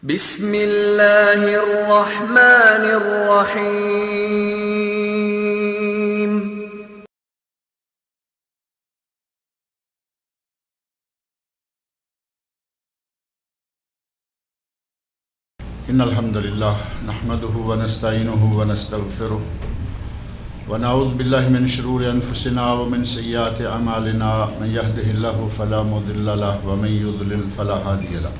بسم اللہ الرحمن الرحیم۔ ان الحمد للہ نحمده ونستعینه ونستغفره ونعوذ باللہ من شرور انفسنا ومن سیئات اعمالنا من يهده الله فلا مضل له ومن يضلل فلا هادي له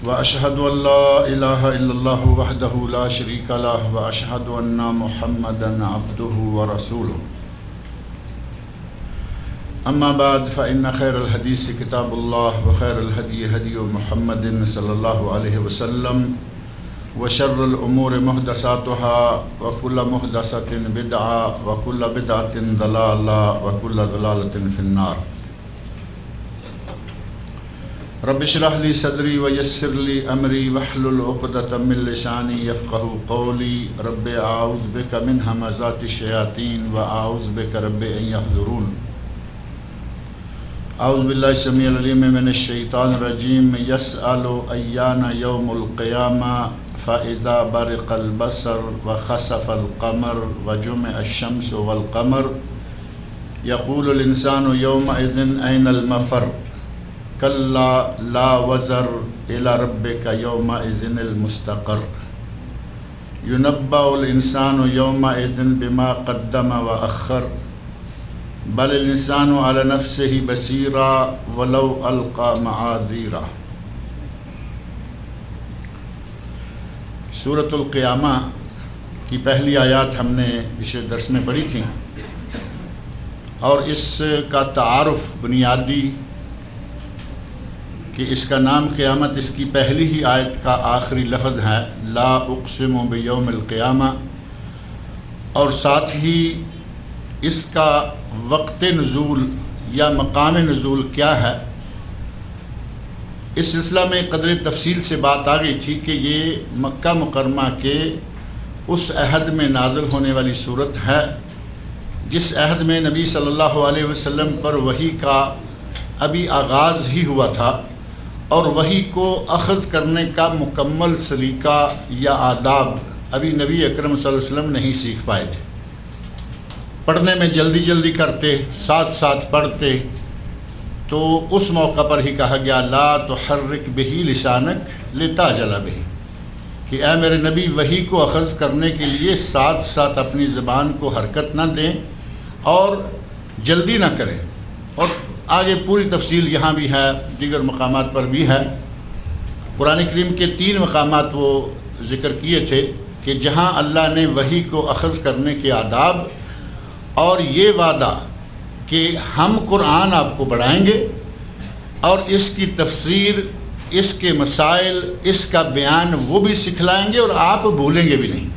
واشهد ان لا اله الا الله وحده لا شريك له واشهد ان محمدا عبده ورسوله اما بعد فان خير الحديث كتاب الله وخير الهدي هدي محمد صلى الله عليه وسلم وشر الامور محدثاتها وكل محدثة بدعة وكل بدعة ضلالة وكل ضلالة في النار۔ رب اشرح لي صدري ويسر لي امري واحلل عقدة من لساني يفقهوا قولي رب اعوذ بك من همزات الشياطين واعوذ بك رب ان يحضرون۔ اعوذ باللہ السمیع العلیم من الشیطان الرجیم یسأل ایان یوم القیامہ فاذا برق البصر وخسف القمر وجمع الشمس والقمر یقول الانسان یومئذ این المفر کلا لا وزر الى ربک یومئذ المستقر ینبأ الانسان یومئذ بما قدم واخر بل الانسان علی نفسہ بصیرا ولو القى معاذیرا۔ سورۃ القیامہ کی پہلی آیات ہم نے پچھلے درس میں پڑھی تھیں، اور اس کا تعارف بنیادی کہ اس کا نام قیامت، اس کی پہلی ہی آیت کا آخری لفظ ہے لا اقسم بیوم القیامہ، اور ساتھ ہی اس کا وقت نزول یا مقام نزول کیا ہے، اس سلسلہ میں قدر تفصیل سے بات آ گئی تھی کہ یہ مکہ مکرمہ کے اس عہد میں نازل ہونے والی صورت ہے جس عہد میں نبی صلی اللہ علیہ وسلم پر وحی کا ابھی آغاز ہی ہوا تھا، اور وحی کو اخذ کرنے کا مکمل سلیقہ یا آداب ابھی نبی اکرم صلی اللہ علیہ وسلم نہیں سیکھ پائے تھے۔ پڑھنے میں جلدی کرتے، ساتھ ساتھ پڑھتے، تو اس موقع پر ہی کہا گیا لا تحرک بہ لسانک لتعجل بہ، کہ اے میرے نبی وحی کو اخذ کرنے کے لیے ساتھ ساتھ اپنی زبان کو حرکت نہ دیں اور جلدی نہ کریں۔ اور آگے پوری تفصیل یہاں بھی ہے، دیگر مقامات پر بھی ہے۔ قرآن کریم کے 3 مقامات وہ ذکر کیے تھے کہ جہاں اللہ نے وحی کو اخذ کرنے کے آداب اور یہ وعدہ کہ ہم قرآن آپ کو پڑھائیں گے اور اس کی تفسیر، اس کے مسائل، اس کا بیان وہ بھی سکھلائیں گے اور آپ بھولیں گے بھی نہیں۔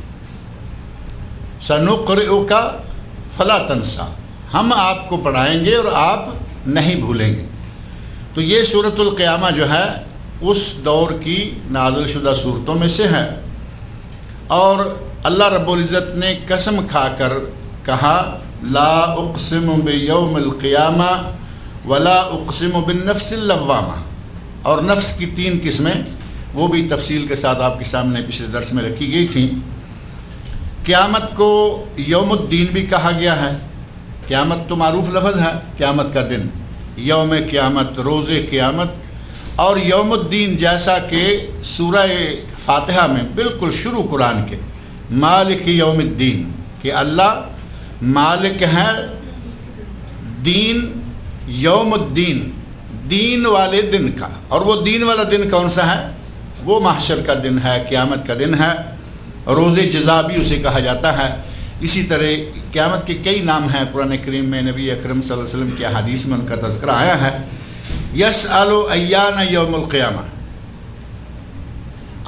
سنقرئک فلا تنسیٰ، ہم آپ کو پڑھائیں گے اور آپ نہیں بھولیں گے۔ تو یہ سورۃ القیامہ جو ہے اس دور کی نازل شدہ صورتوں میں سے ہے، اور اللہ رب العزت نے قسم کھا کر کہا لا اقسم بیوم القیامہ ولا اقسم بالنفس اللوامہ، اور نفس کی 3 قسمیں وہ بھی تفصیل کے ساتھ آپ کے سامنے پچھلے درس میں رکھی گئی تھیں۔ قیامت کو یوم الدین بھی کہا گیا ہے، قیامت تو معروف لفظ ہے، قیامت کا دن، یوم قیامت، روز قیامت، اور یوم الدین جیسا کہ سورہ فاتحہ میں بالکل شروع قرآن کے مالک یوم الدین، کہ اللہ مالک ہے دین، یوم الدین، دین والے دن کا، اور وہ دین والا دن کون سا ہے؟ وہ محشر کا دن ہے، قیامت کا دن ہے، روز جزا بھی اسے کہا جاتا ہے۔ اسی طرح قیامت کے کئی نام ہیں قرآن کریم میں، نبی اکرم صلی اللہ علیہ وسلم کی احادیث میں ان کا تذکرہ آیا ہے۔ یسأل ایان یوم القیامہ،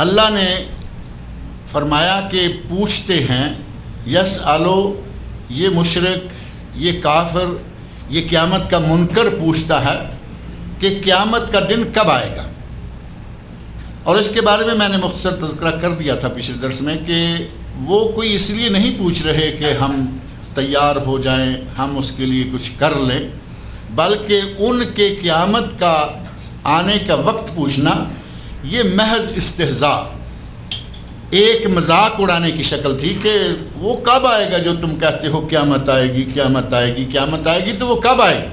اللہ نے فرمایا کہ پوچھتے ہیں، یسأل، یہ مشرک، یہ کافر، یہ قیامت کا منکر پوچھتا ہے کہ قیامت کا دن کب آئے گا۔ اور اس کے بارے میں نے مختصر تذکرہ کر دیا تھا پچھلے درس میں کہ وہ کوئی اس لیے نہیں پوچھ رہے کہ ہم تیار ہو جائیں، ہم اس کے لیے کچھ کر لیں، بلکہ ان کے قیامت کا آنے کا وقت پوچھنا یہ محض استہزاء، ایک مذاق اڑانے کی شکل تھی کہ وہ کب آئے گا جو تم کہتے ہو قیامت آئے گی قیامت آئے گی قیامت آئے گی، تو وہ کب آئے گی؟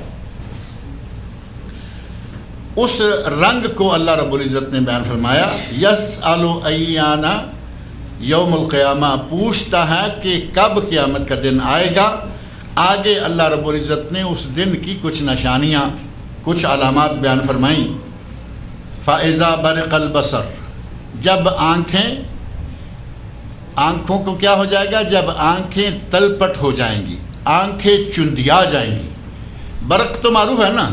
اس رنگ کو اللہ رب العزت نے بیان فرمایا، یسأل ایان یوم القیامہ، پوچھتا ہے کہ کب قیامت کا دن آئے گا۔ آگے اللہ رب العزت نے اس دن کی کچھ نشانیاں، کچھ علامات بیان فرمائیں۔ فَإِذَا بَرِقَ الْبَصَرُ، جب آنکھوں کو کیا ہو جائے گا؟ جب آنکھیں تلپٹ ہو جائیں گی، آنکھیں چندیا جائیں گی۔ برق تو معروف ہے نا،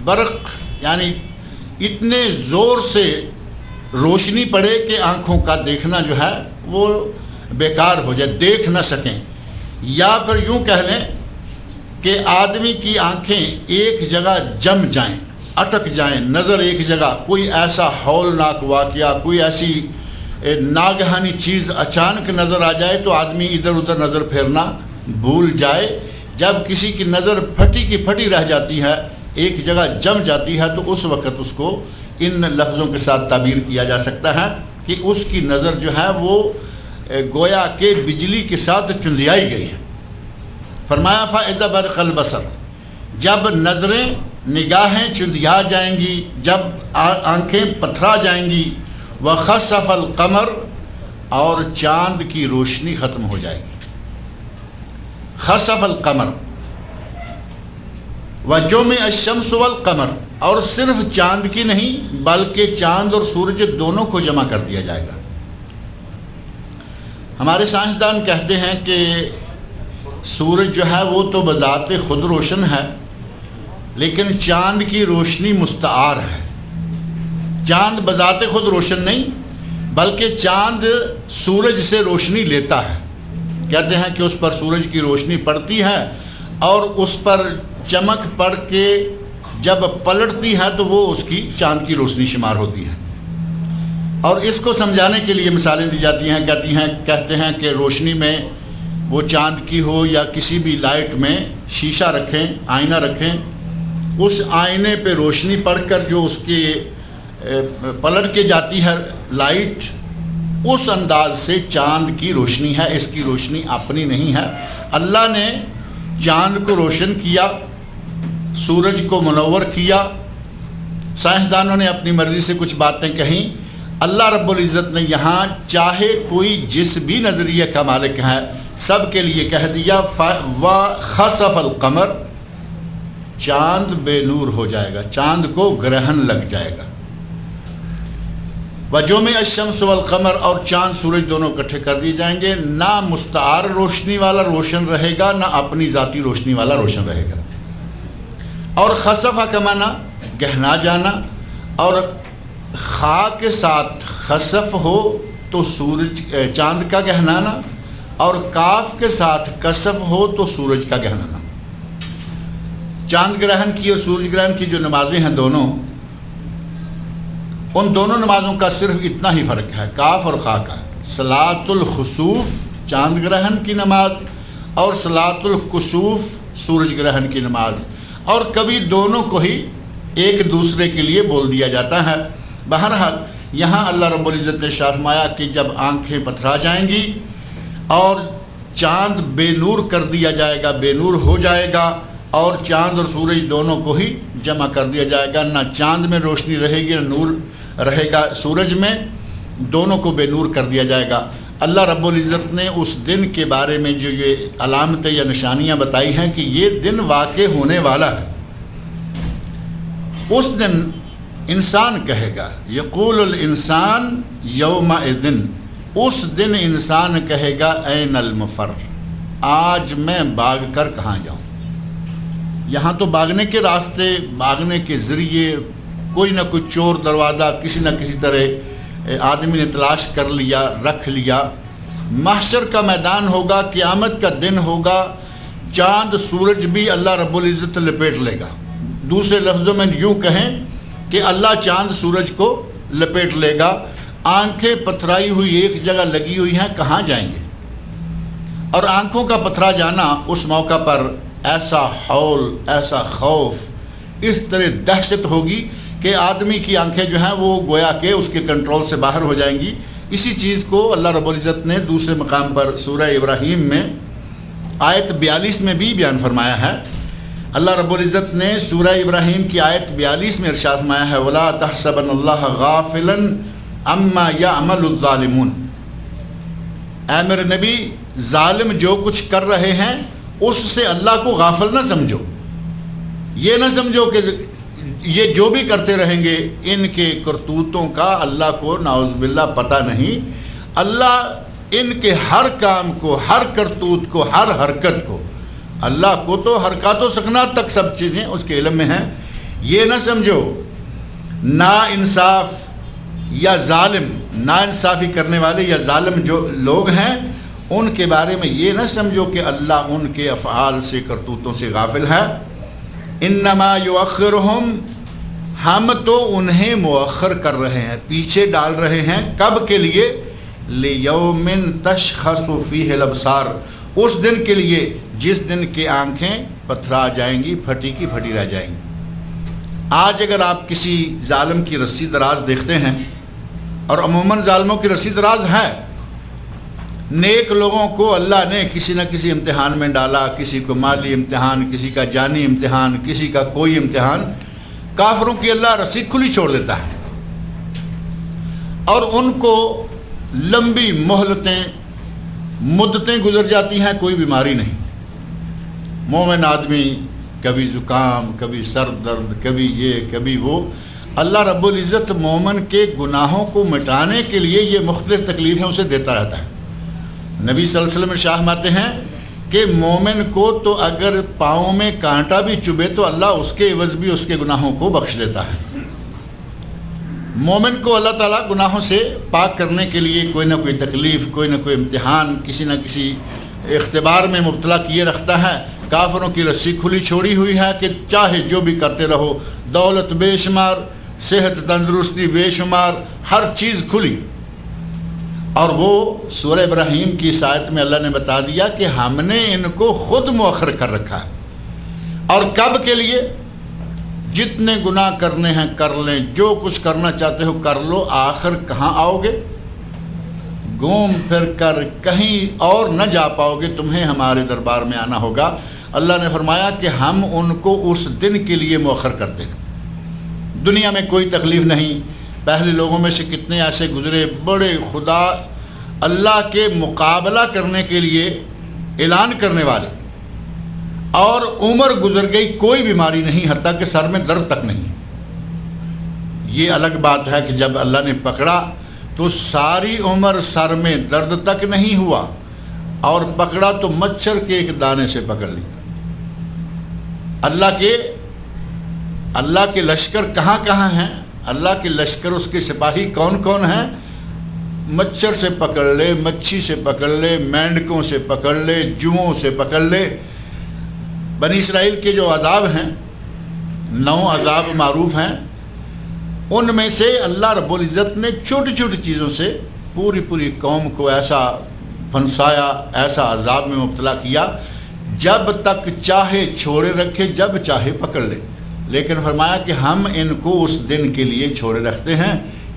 برق یعنی اتنے زور سے روشنی پڑے کہ آنکھوں کا دیکھنا جو ہے وہ بیکار ہو جائے، دیکھ نہ سکیں، یا پھر یوں کہہ لیں کہ آدمی کی آنکھیں ایک جگہ جم جائیں، اٹک جائیں، نظر ایک جگہ، کوئی ایسا ہولناک واقعہ، کوئی ایسی ناگہانی چیز اچانک نظر آ جائے تو آدمی ادھر ادھر نظر پھیرنا بھول جائے۔ جب کسی کی نظر پھٹی کی پھٹی رہ جاتی ہے، ایک جگہ جم جاتی ہے، تو اس وقت اس کو ان لفظوں کے ساتھ تعبیر کیا جا سکتا ہے کہ اس کی نظر جو ہے وہ گویا کہ بجلی کے ساتھ چندیائی گئی ہے۔ فرمایا فَإِذَا بَرِقَ الْبَصَرُ، جب نظریں، نگاہیں چندیا جائیں گی، جب آنکھیں پتھرا جائیں گی، وَخَسَفَ الْقَمَرُ، اور چاند کی روشنی ختم ہو جائے گی۔ خسف القمر وَجُمِعَ الشَّمْسُ وَالْقَمَرُ، اور صرف چاند کی نہیں بلکہ چاند اور سورج دونوں کو جمع کر دیا جائے گا۔ ہمارے سائنسدان کہتے ہیں کہ سورج جو ہے وہ تو بذات خود روشن ہے، لیکن چاند کی روشنی مستعار ہے۔ چاند بذات خود روشن نہیں، بلکہ چاند سورج سے روشنی لیتا ہے۔ کہتے ہیں کہ اس پر سورج کی روشنی پڑتی ہے اور اس پر چمک پڑ کے جب پلٹتی ہے تو وہ اس کی چاند کی روشنی شمار ہوتی ہے۔ اور اس کو سمجھانے کے لیے مثالیں دی جاتی ہیں، کہتے ہیں کہ روشنی میں وہ چاند کی ہو یا کسی بھی لائٹ میں شیشہ رکھیں، آئینہ رکھیں، اس آئینے پہ روشنی پڑ کر جو اس کے پلٹ کے جاتی ہے لائٹ، اس انداز سے چاند کی روشنی ہے، اس کی روشنی اپنی نہیں ہے۔ اللہ نے چاند کو روشن کیا، سورج کو منور کیا، سائنسدانوں نے اپنی مرضی سے کچھ باتیں کہیں، اللہ رب العزت نے یہاں چاہے کوئی جس بھی نظریے کا مالک ہے سب کے لیے کہہ دیا وَخَسَفَ الْقَمَرُ، چاند بے نور ہو جائے گا، چاند کو گرہن لگ جائے گا۔ وَجُمِعَ الشَّمْسُ وَالْقَمَرُ، اور چاند سورج دونوں اکٹھے کر دیے جائیں گے، نہ مستعار روشنی والا روشن رہے گا، نہ اپنی ذاتی روشنی والا روشن رہے گا۔ اور خسفہ کا معنی گہنا جانا، اور خا کے ساتھ خسف ہو تو سورج چاند کا گہنانا، اور کاف کے ساتھ کسف ہو تو سورج کا گہنانا۔ چاند گرہن کی اور سورج گرہن کی جو نمازیں ہیں دونوں، ان دونوں نمازوں کا صرف اتنا ہی فرق ہے، کاف اور خا کا۔ صلاۃ الخسوف چاند گرہن کی نماز اور صلاۃ الکسوف سورج گرہن کی نماز، اور کبھی دونوں کو ہی ایک دوسرے کے لیے بول دیا جاتا ہے۔ بہرحال یہاں اللہ رب العزت نے فرمایا کہ جب آنکھیں پتھرا جائیں گی اور چاند بے نور کر دیا جائے گا، بے نور ہو جائے گا، اور چاند اور سورج دونوں کو ہی جمع کر دیا جائے گا، نہ چاند میں روشنی رہے گی نہ نور رہے گا سورج میں، دونوں کو بے نور کر دیا جائے گا۔ اللہ رب العزت نے اس دن کے بارے میں جو یہ علامتیں یا نشانیاں بتائی ہیں کہ یہ دن واقع ہونے والا ہے، اس دن انسان کہے گا، یقول الانسان یومئذ، اس دن انسان کہے گا این المفر، آج میں بھاگ کر کہاں جاؤں۔ یہاں تو بھاگنے کے راستے، بھاگنے کے ذریعے کوئی نہ کوئی چور دروازہ کسی نہ کسی طرح آدمی نے تلاش کر لیا، رکھ لیا۔ محشر کا میدان ہوگا، قیامت کا دن ہوگا، چاند سورج بھی اللہ رب العزت لپیٹ لے گا۔ دوسرے لفظوں میں یوں کہیں کہ اللہ چاند سورج کو لپیٹ لے گا، آنکھیں پتھرائی ہوئی ایک جگہ لگی ہوئی ہیں، کہاں جائیں گے؟ اور آنکھوں کا پتھرا جانا اس موقع پر ایسا ہول، ایسا خوف، اس طرح دہشت ہوگی کہ آدمی کی آنکھیں جو ہیں وہ گویا کہ اس کے کنٹرول سے باہر ہو جائیں گی۔ اسی چیز کو اللہ رب العزت نے دوسرے مقام پر سورہ ابراہیم میں آیت 42 میں بھی بیان فرمایا ہے۔ اللہ رب العزت نے سورہ ابراہیم کی آیت 42 میں ارشاد فرمایا ہے وَلَا تَحْسَبَنَّ اللَّهَ غَافِلًا عَمَّا يَعْمَلُ الظَّالِمُونَ، اے میرے نبی ظالم جو کچھ کر رہے ہیں اس سے اللہ کو غافل نہ سمجھو، یہ نہ سمجھو کہ یہ جو بھی کرتے رہیں گے ان کے کرتوتوں کا اللہ کو نعوذ باللہ پتہ نہیں۔ اللہ ان کے ہر کام کو، ہر کرتوت کو، ہر حرکت کو، اللہ کو تو حرکات و سکنات تک سب چیزیں اس کے علم میں ہیں۔ یہ نہ سمجھو نا انصاف یا ظالم، نا انصافی کرنے والے یا ظالم جو لوگ ہیں ان کے بارے میں یہ نہ سمجھو کہ اللہ ان کے افعال سے، کرتوتوں سے غافل ہے۔ انما یؤخرہم، ہم تو انہیں مؤخر کر رہے ہیں، پیچھے ڈال رہے ہیں، کب کے لیے؟ لیوم تشخص فیہ الابصار، اس دن کے لیے جس دن کی آنکھیں پتھرا جائیں گی، پھٹی کی پھٹی رہ جائیں گی۔ آج اگر آپ کسی ظالم کی رسی دراز دیکھتے ہیں، اور عموماً ظالموں کی رسی دراز ہے، نیک لوگوں کو اللہ نے کسی نہ کسی امتحان میں ڈالا، کسی کو مالی امتحان، کسی کا جانی امتحان، کسی کا کوئی امتحان۔ کافروں کی اللہ رسی کھلی چھوڑ دیتا ہے اور ان کو لمبی مہلتیں، مدتیں گزر جاتی ہیں، کوئی بیماری نہیں۔ مومن آدمی کبھی زکام، کبھی سر درد، کبھی یہ کبھی وہ، اللہ رب العزت مومن کے گناہوں کو مٹانے کے لیے یہ مختلف تکلیفیں اسے دیتا رہتا ہے۔ نبی صلی اللہ علیہ وسلم ارشاد فرماتے ہیں کہ مومن کو تو اگر پاؤں میں کانٹا بھی چبھے تو اللہ اس کے عوض بھی اس کے گناہوں کو بخش دیتا ہے۔ مومن کو اللہ تعالیٰ گناہوں سے پاک کرنے کے لیے کوئی نہ کوئی تکلیف، کوئی نہ کوئی امتحان، کسی نہ کسی اختبار میں مبتلا کیے رکھتا ہے۔ کافروں کی رسی کھلی چھوڑی ہوئی ہے کہ چاہے جو بھی کرتے رہو، دولت بے شمار، صحت تندرستی بے شمار، ہر چیز کھلی۔ اور وہ سورہ ابراہیم کی اس آیت میں اللہ نے بتا دیا کہ ہم نے ان کو خود مؤخر کر رکھا ہے۔ اور کب کے لیے؟ جتنے گناہ کرنے ہیں کر لیں، جو کچھ کرنا چاہتے ہو کر لو، آخر کہاں آؤ گے؟ گھوم پھر کر کہیں اور نہ جا پاؤ گے، تمہیں ہمارے دربار میں آنا ہوگا۔ اللہ نے فرمایا کہ ہم ان کو اس دن کے لیے مؤخر کرتے ہیں۔ دنیا میں کوئی تکلیف نہیں۔ پہلے لوگوں میں سے کتنے ایسے گزرے، بڑے خدا اللہ کے مقابلہ کرنے کے لیے اعلان کرنے والے، اور عمر گزر گئی، کوئی بیماری نہیں، حتیٰ کہ سر میں درد تک نہیں۔ یہ الگ بات ہے کہ جب اللہ نے پکڑا تو ساری عمر سر میں درد تک نہیں ہوا، اور پکڑا تو مچھر کے ایک دانے سے پکڑ لیا۔ اللہ کے لشکر کہاں کہاں ہیں؟ اللہ کے لشکر، اس کے سپاہی کون کون ہیں؟ مچھر سے پکڑ لے، مچھی سے پکڑ لے، مینڈکوں سے پکڑ لے، جوؤں سے پکڑ لے۔ بنی اسرائیل کے جو عذاب ہیں، 9 عذاب معروف ہیں، ان میں سے اللہ رب العزت نے چھوٹی چھوٹی چیزوں سے پوری قوم کو ایسا پھنسایا، ایسا عذاب میں مبتلا کیا، جب تک چاہے چھوڑے رکھے، جب چاہے پکڑ لے۔ لیکن فرمایا کہ ہم ان کو اس دن کے لیے چھوڑے رکھتے ہیں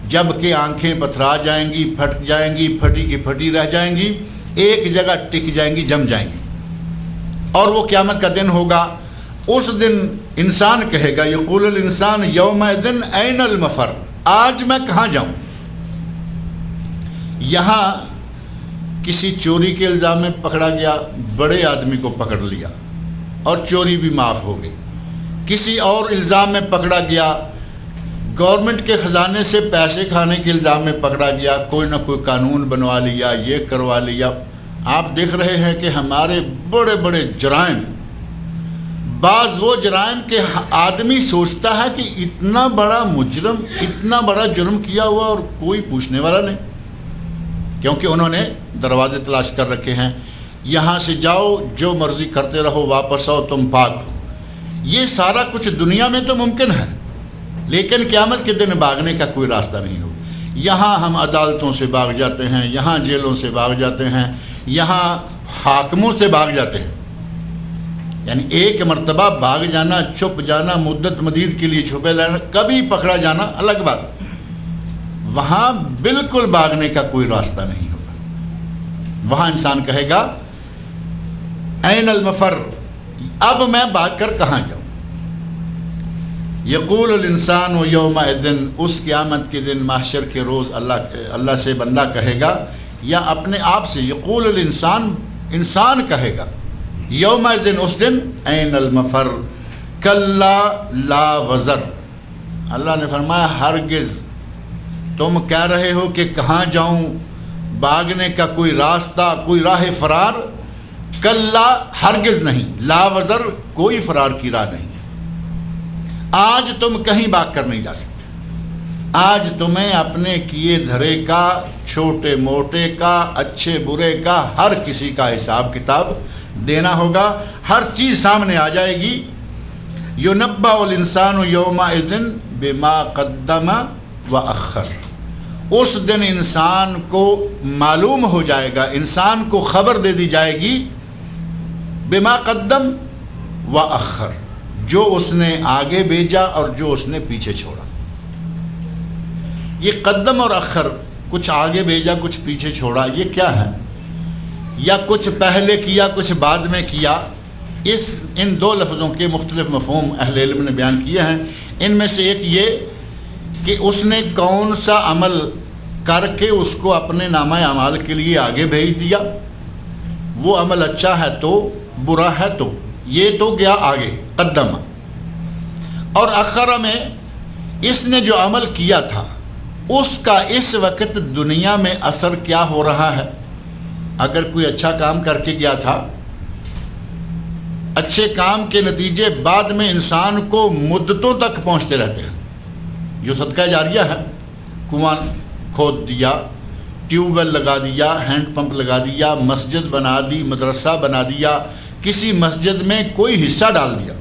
جب کہ آنکھیں پتھرا جائیں گی، پھٹ جائیں گی، پھٹی کی پھٹی رہ جائیں گی، ایک جگہ ٹک جائیں گی، جم جائیں گی۔ اور وہ قیامت کا دن ہوگا، اس دن انسان کہے گا، یقول الانسان یومئذ این المفر، آج میں کہاں جاؤں؟ یہاں کسی چوری کے الزام میں پکڑا گیا، بڑے آدمی کو پکڑ لیا اور چوری بھی معاف ہو گئی۔ کسی اور الزام میں پکڑا گیا، گورنمنٹ کے خزانے سے پیسے کھانے کے الزام میں پکڑا گیا، کوئی نہ کوئی قانون بنوا لیا، یہ کروا لیا۔ آپ دیکھ رہے ہیں کہ ہمارے بڑے بڑے جرائم، بعض وہ جرائم کے آدمی سوچتا ہے کہ اتنا بڑا مجرم، اتنا بڑا جرم کیا ہوا اور کوئی پوچھنے والا نہیں، کیونکہ انہوں نے دروازے تلاش کر رکھے ہیں، یہاں سے جاؤ، جو مرضی کرتے رہو، واپس آؤ، تم پاک ہو۔ یہ سارا کچھ دنیا میں تو ممکن ہے، لیکن قیامت کے دن بھاگنے کا کوئی راستہ نہیں ہو۔ یہاں ہم عدالتوں سے بھاگ جاتے ہیں، یہاں جیلوں سے بھاگ جاتے ہیں، یہاں حاکموں سے بھاگ جاتے ہیں۔ یعنی ایک مرتبہ بھاگ جانا، چھپ جانا، مدت مدید کے لیے چھپے لینا، کبھی پکڑا جانا الگ بات، وہاں بالکل بھاگنے کا کوئی راستہ نہیں ہوگا۔ وہاں انسان کہے گا این المفر، اب میں بھاگ کر کہاں جاؤں؟ یقول الانسان یومئذ، اس قیامت کے دن، محشر کے روز اللہ سے بندہ کہے گا یا اپنے آپ سے، یقول الانسان، انسان کہے گا یومئذ اس دن، این المفر کلا لا وزر، اللہ نے فرمایا ہرگز، تم کہہ رہے ہو کہ کہاں جاؤں، بھاگنے کا کوئی راستہ، کوئی راہ فرار، کلا ہرگز نہیں، لا وزر کوئی فرار کی راہ نہیں ہے۔ آج تم کہیں بھاگ کر نہیں جا سکتے، آج تمہیں اپنے کیے دھرے کا، چھوٹے موٹے کا، اچھے برے کا، ہر کسی کا حساب کتاب دینا ہوگا، ہر چیز سامنے آ جائے گی۔ یُنَبَّأُ الْإِنسَانُ يَوْمَئِذٍ بِمَا قَدَّمَ وَأَخَّرَ، اس دن انسان کو معلوم ہو جائے گا، انسان کو خبر دے دی جائے گی، بما قدم وأخر، جو اس نے آگے بھیجا اور جو اس نے پیچھے چھوڑا۔ یہ قدم اور اخر، کچھ آگے بھیجا کچھ پیچھے چھوڑا، یہ کیا ہے؟ یا کچھ پہلے کیا کچھ بعد میں کیا، ان دو لفظوں کے مختلف مفہوم اہل علم نے بیان کیے ہیں۔ ان میں سے ایک یہ کہ اس نے کون سا عمل کر کے اس کو اپنے نامہ اعمال کے لیے آگے بھیج دیا، وہ عمل اچھا ہے تو، برا ہے تو، یہ تو گیا آگے قدم، اور اخر میں اس نے جو عمل کیا تھا اس کا اس وقت دنیا میں اثر کیا ہو رہا ہے۔ اگر کوئی اچھا کام کر کے گیا تھا، اچھے کام کے نتیجے بعد میں انسان کو مدتوں تک پہنچتے رہتے ہیں۔ جو صدقہ جاریہ ہے، کنواں کھود دیا، ٹیوب ویل لگا دیا، ہینڈ پمپ لگا دیا، مسجد بنا دی، مدرسہ بنا دیا، کسی مسجد میں کوئی حصہ ڈال دیا۔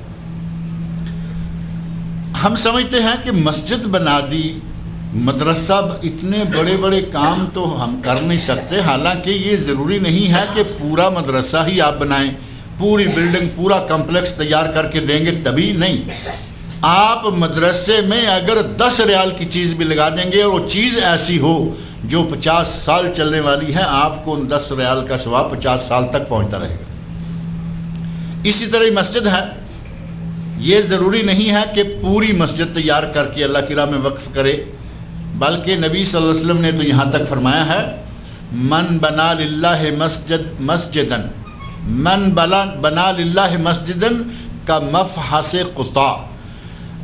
ہم سمجھتے ہیں کہ مسجد بنا دی، مدرسہ، اتنے بڑے بڑے کام تو ہم کر نہیں سکتے، حالانکہ یہ ضروری نہیں ہے کہ پورا مدرسہ ہی آپ بنائیں، پوری بلڈنگ، پورا کمپلیکس تیار کر کے دیں گے تبھی نہیں۔ آپ مدرسے میں اگر 10 ریال کی چیز بھی لگا دیں گے اور وہ چیز ایسی ہو جو 50 سال چلنے والی ہے، آپ کو ان 10 ریال کا ثواب 50 سال تک پہنچتا رہے گا۔ اسی طرح مسجد ہے، یہ ضروری نہیں ہے کہ پوری مسجد تیار کر کے اللہ کی راہ میں وقف کرے، بلکہ نبی صلی اللہ علیہ وسلم نے تو یہاں تک فرمایا ہے، من بنا للہ مسجدن، من بنا للہ مسجدن کا مفحص قطع،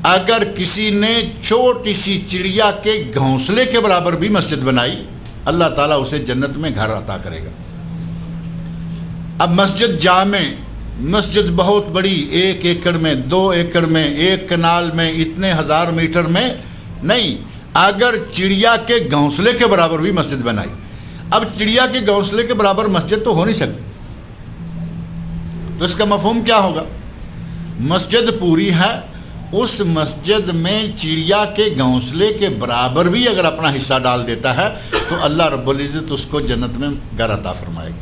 اگر کسی نے چھوٹی سی چڑیا کے گھونسلے کے برابر بھی مسجد بنائی، اللہ تعالیٰ اسے جنت میں گھر عطا کرے گا۔ اب مسجد جامع، مسجد بہت بڑی، 1 ایکڑ میں، 2 ایکڑ میں، 1 کنال میں، اتنے 1000 میٹر میں نہیں، اگر چڑیا کے گھونسلے کے برابر بھی مسجد بنائی۔ اب چڑیا کے گھونسلے کے برابر مسجد تو ہو نہیں سکتی، تو اس کا مفہوم کیا ہوگا؟ مسجد پوری ہے، اس مسجد میں چڑیا کے گھونسلے کے برابر بھی اگر اپنا حصہ ڈال دیتا ہے تو اللہ رب العزت اس کو جنت میں گھر عطا فرمائے گا۔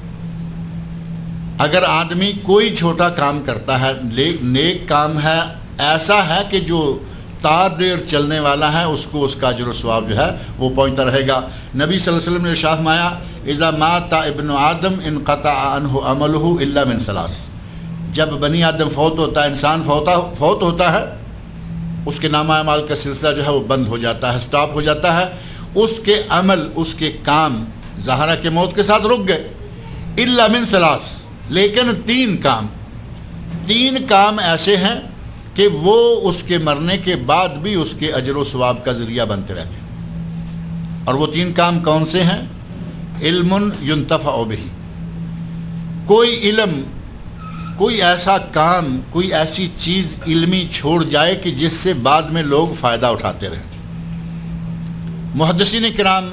اگر آدمی کوئی چھوٹا کام کرتا ہے، نیک کام ہے، ایسا ہے کہ جو تا دیر چلنے والا ہے، اس کو اس کا اجر و ثواب جو ہے وہ پہنچتا رہے گا۔ نبی صلی اللہ علیہ وسلم نے ارشاد فرمایا، اذا مات ابن آدم انقطع عنہ عملہ الا من ثلاث، جب بنی آدم فوت ہوتا ہے، انسان فوت ہوتا ہے، اس کے نامہ اعمال کا سلسلہ جو ہے وہ بند ہو جاتا ہے، سٹاپ ہو جاتا ہے، اس کے عمل، اس کے کام ظاہرہ کے موت کے ساتھ رک گئے، الا من ثلاث، لیکن 3 کام ایسے ہیں کہ وہ اس کے مرنے کے بعد بھی اس کے اجر و ثواب کا ذریعہ بنتے رہتے ہیں۔ اور وہ 3 کام کون سے ہیں؟ علم ينتفع به، کوئی علم، کوئی ایسا کام، کوئی ایسی چیز علمی چھوڑ جائے کہ جس سے بعد میں لوگ فائدہ اٹھاتے رہیں۔ محدثین کرام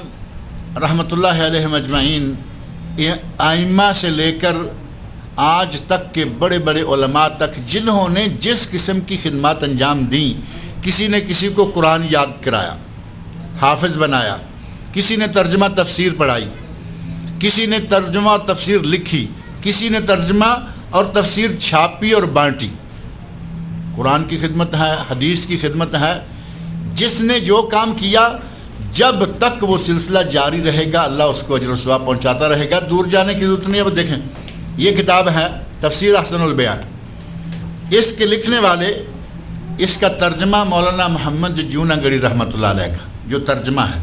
رحمۃ اللہ علیہ مجمعین، ائمہ سے لے کر آج تک کے بڑے بڑے علماء تک، جنہوں نے جس قسم کی خدمات انجام دیں، کسی نے کسی کو قرآن یاد کرایا، حافظ بنایا، کسی نے ترجمہ تفسیر پڑھائی، کسی نے ترجمہ تفسیر لکھی، کسی نے ترجمہ اور تفسیر چھاپی اور بانٹی۔ قرآن کی خدمت ہے، حدیث کی خدمت ہے۔ جس نے جو کام کیا، جب تک وہ سلسلہ جاری رہے گا اللہ اس کو اجر و ثواب پہنچاتا رہے گا، دور جانے کی ضرورت نہیں۔ اب دیکھیں، یہ کتاب ہے تفسیر احسن البیان، اس کے لکھنے والے، اس کا ترجمہ مولانا محمد جوناگڑی رحمۃ اللہ علیہ کا جو ترجمہ ہے،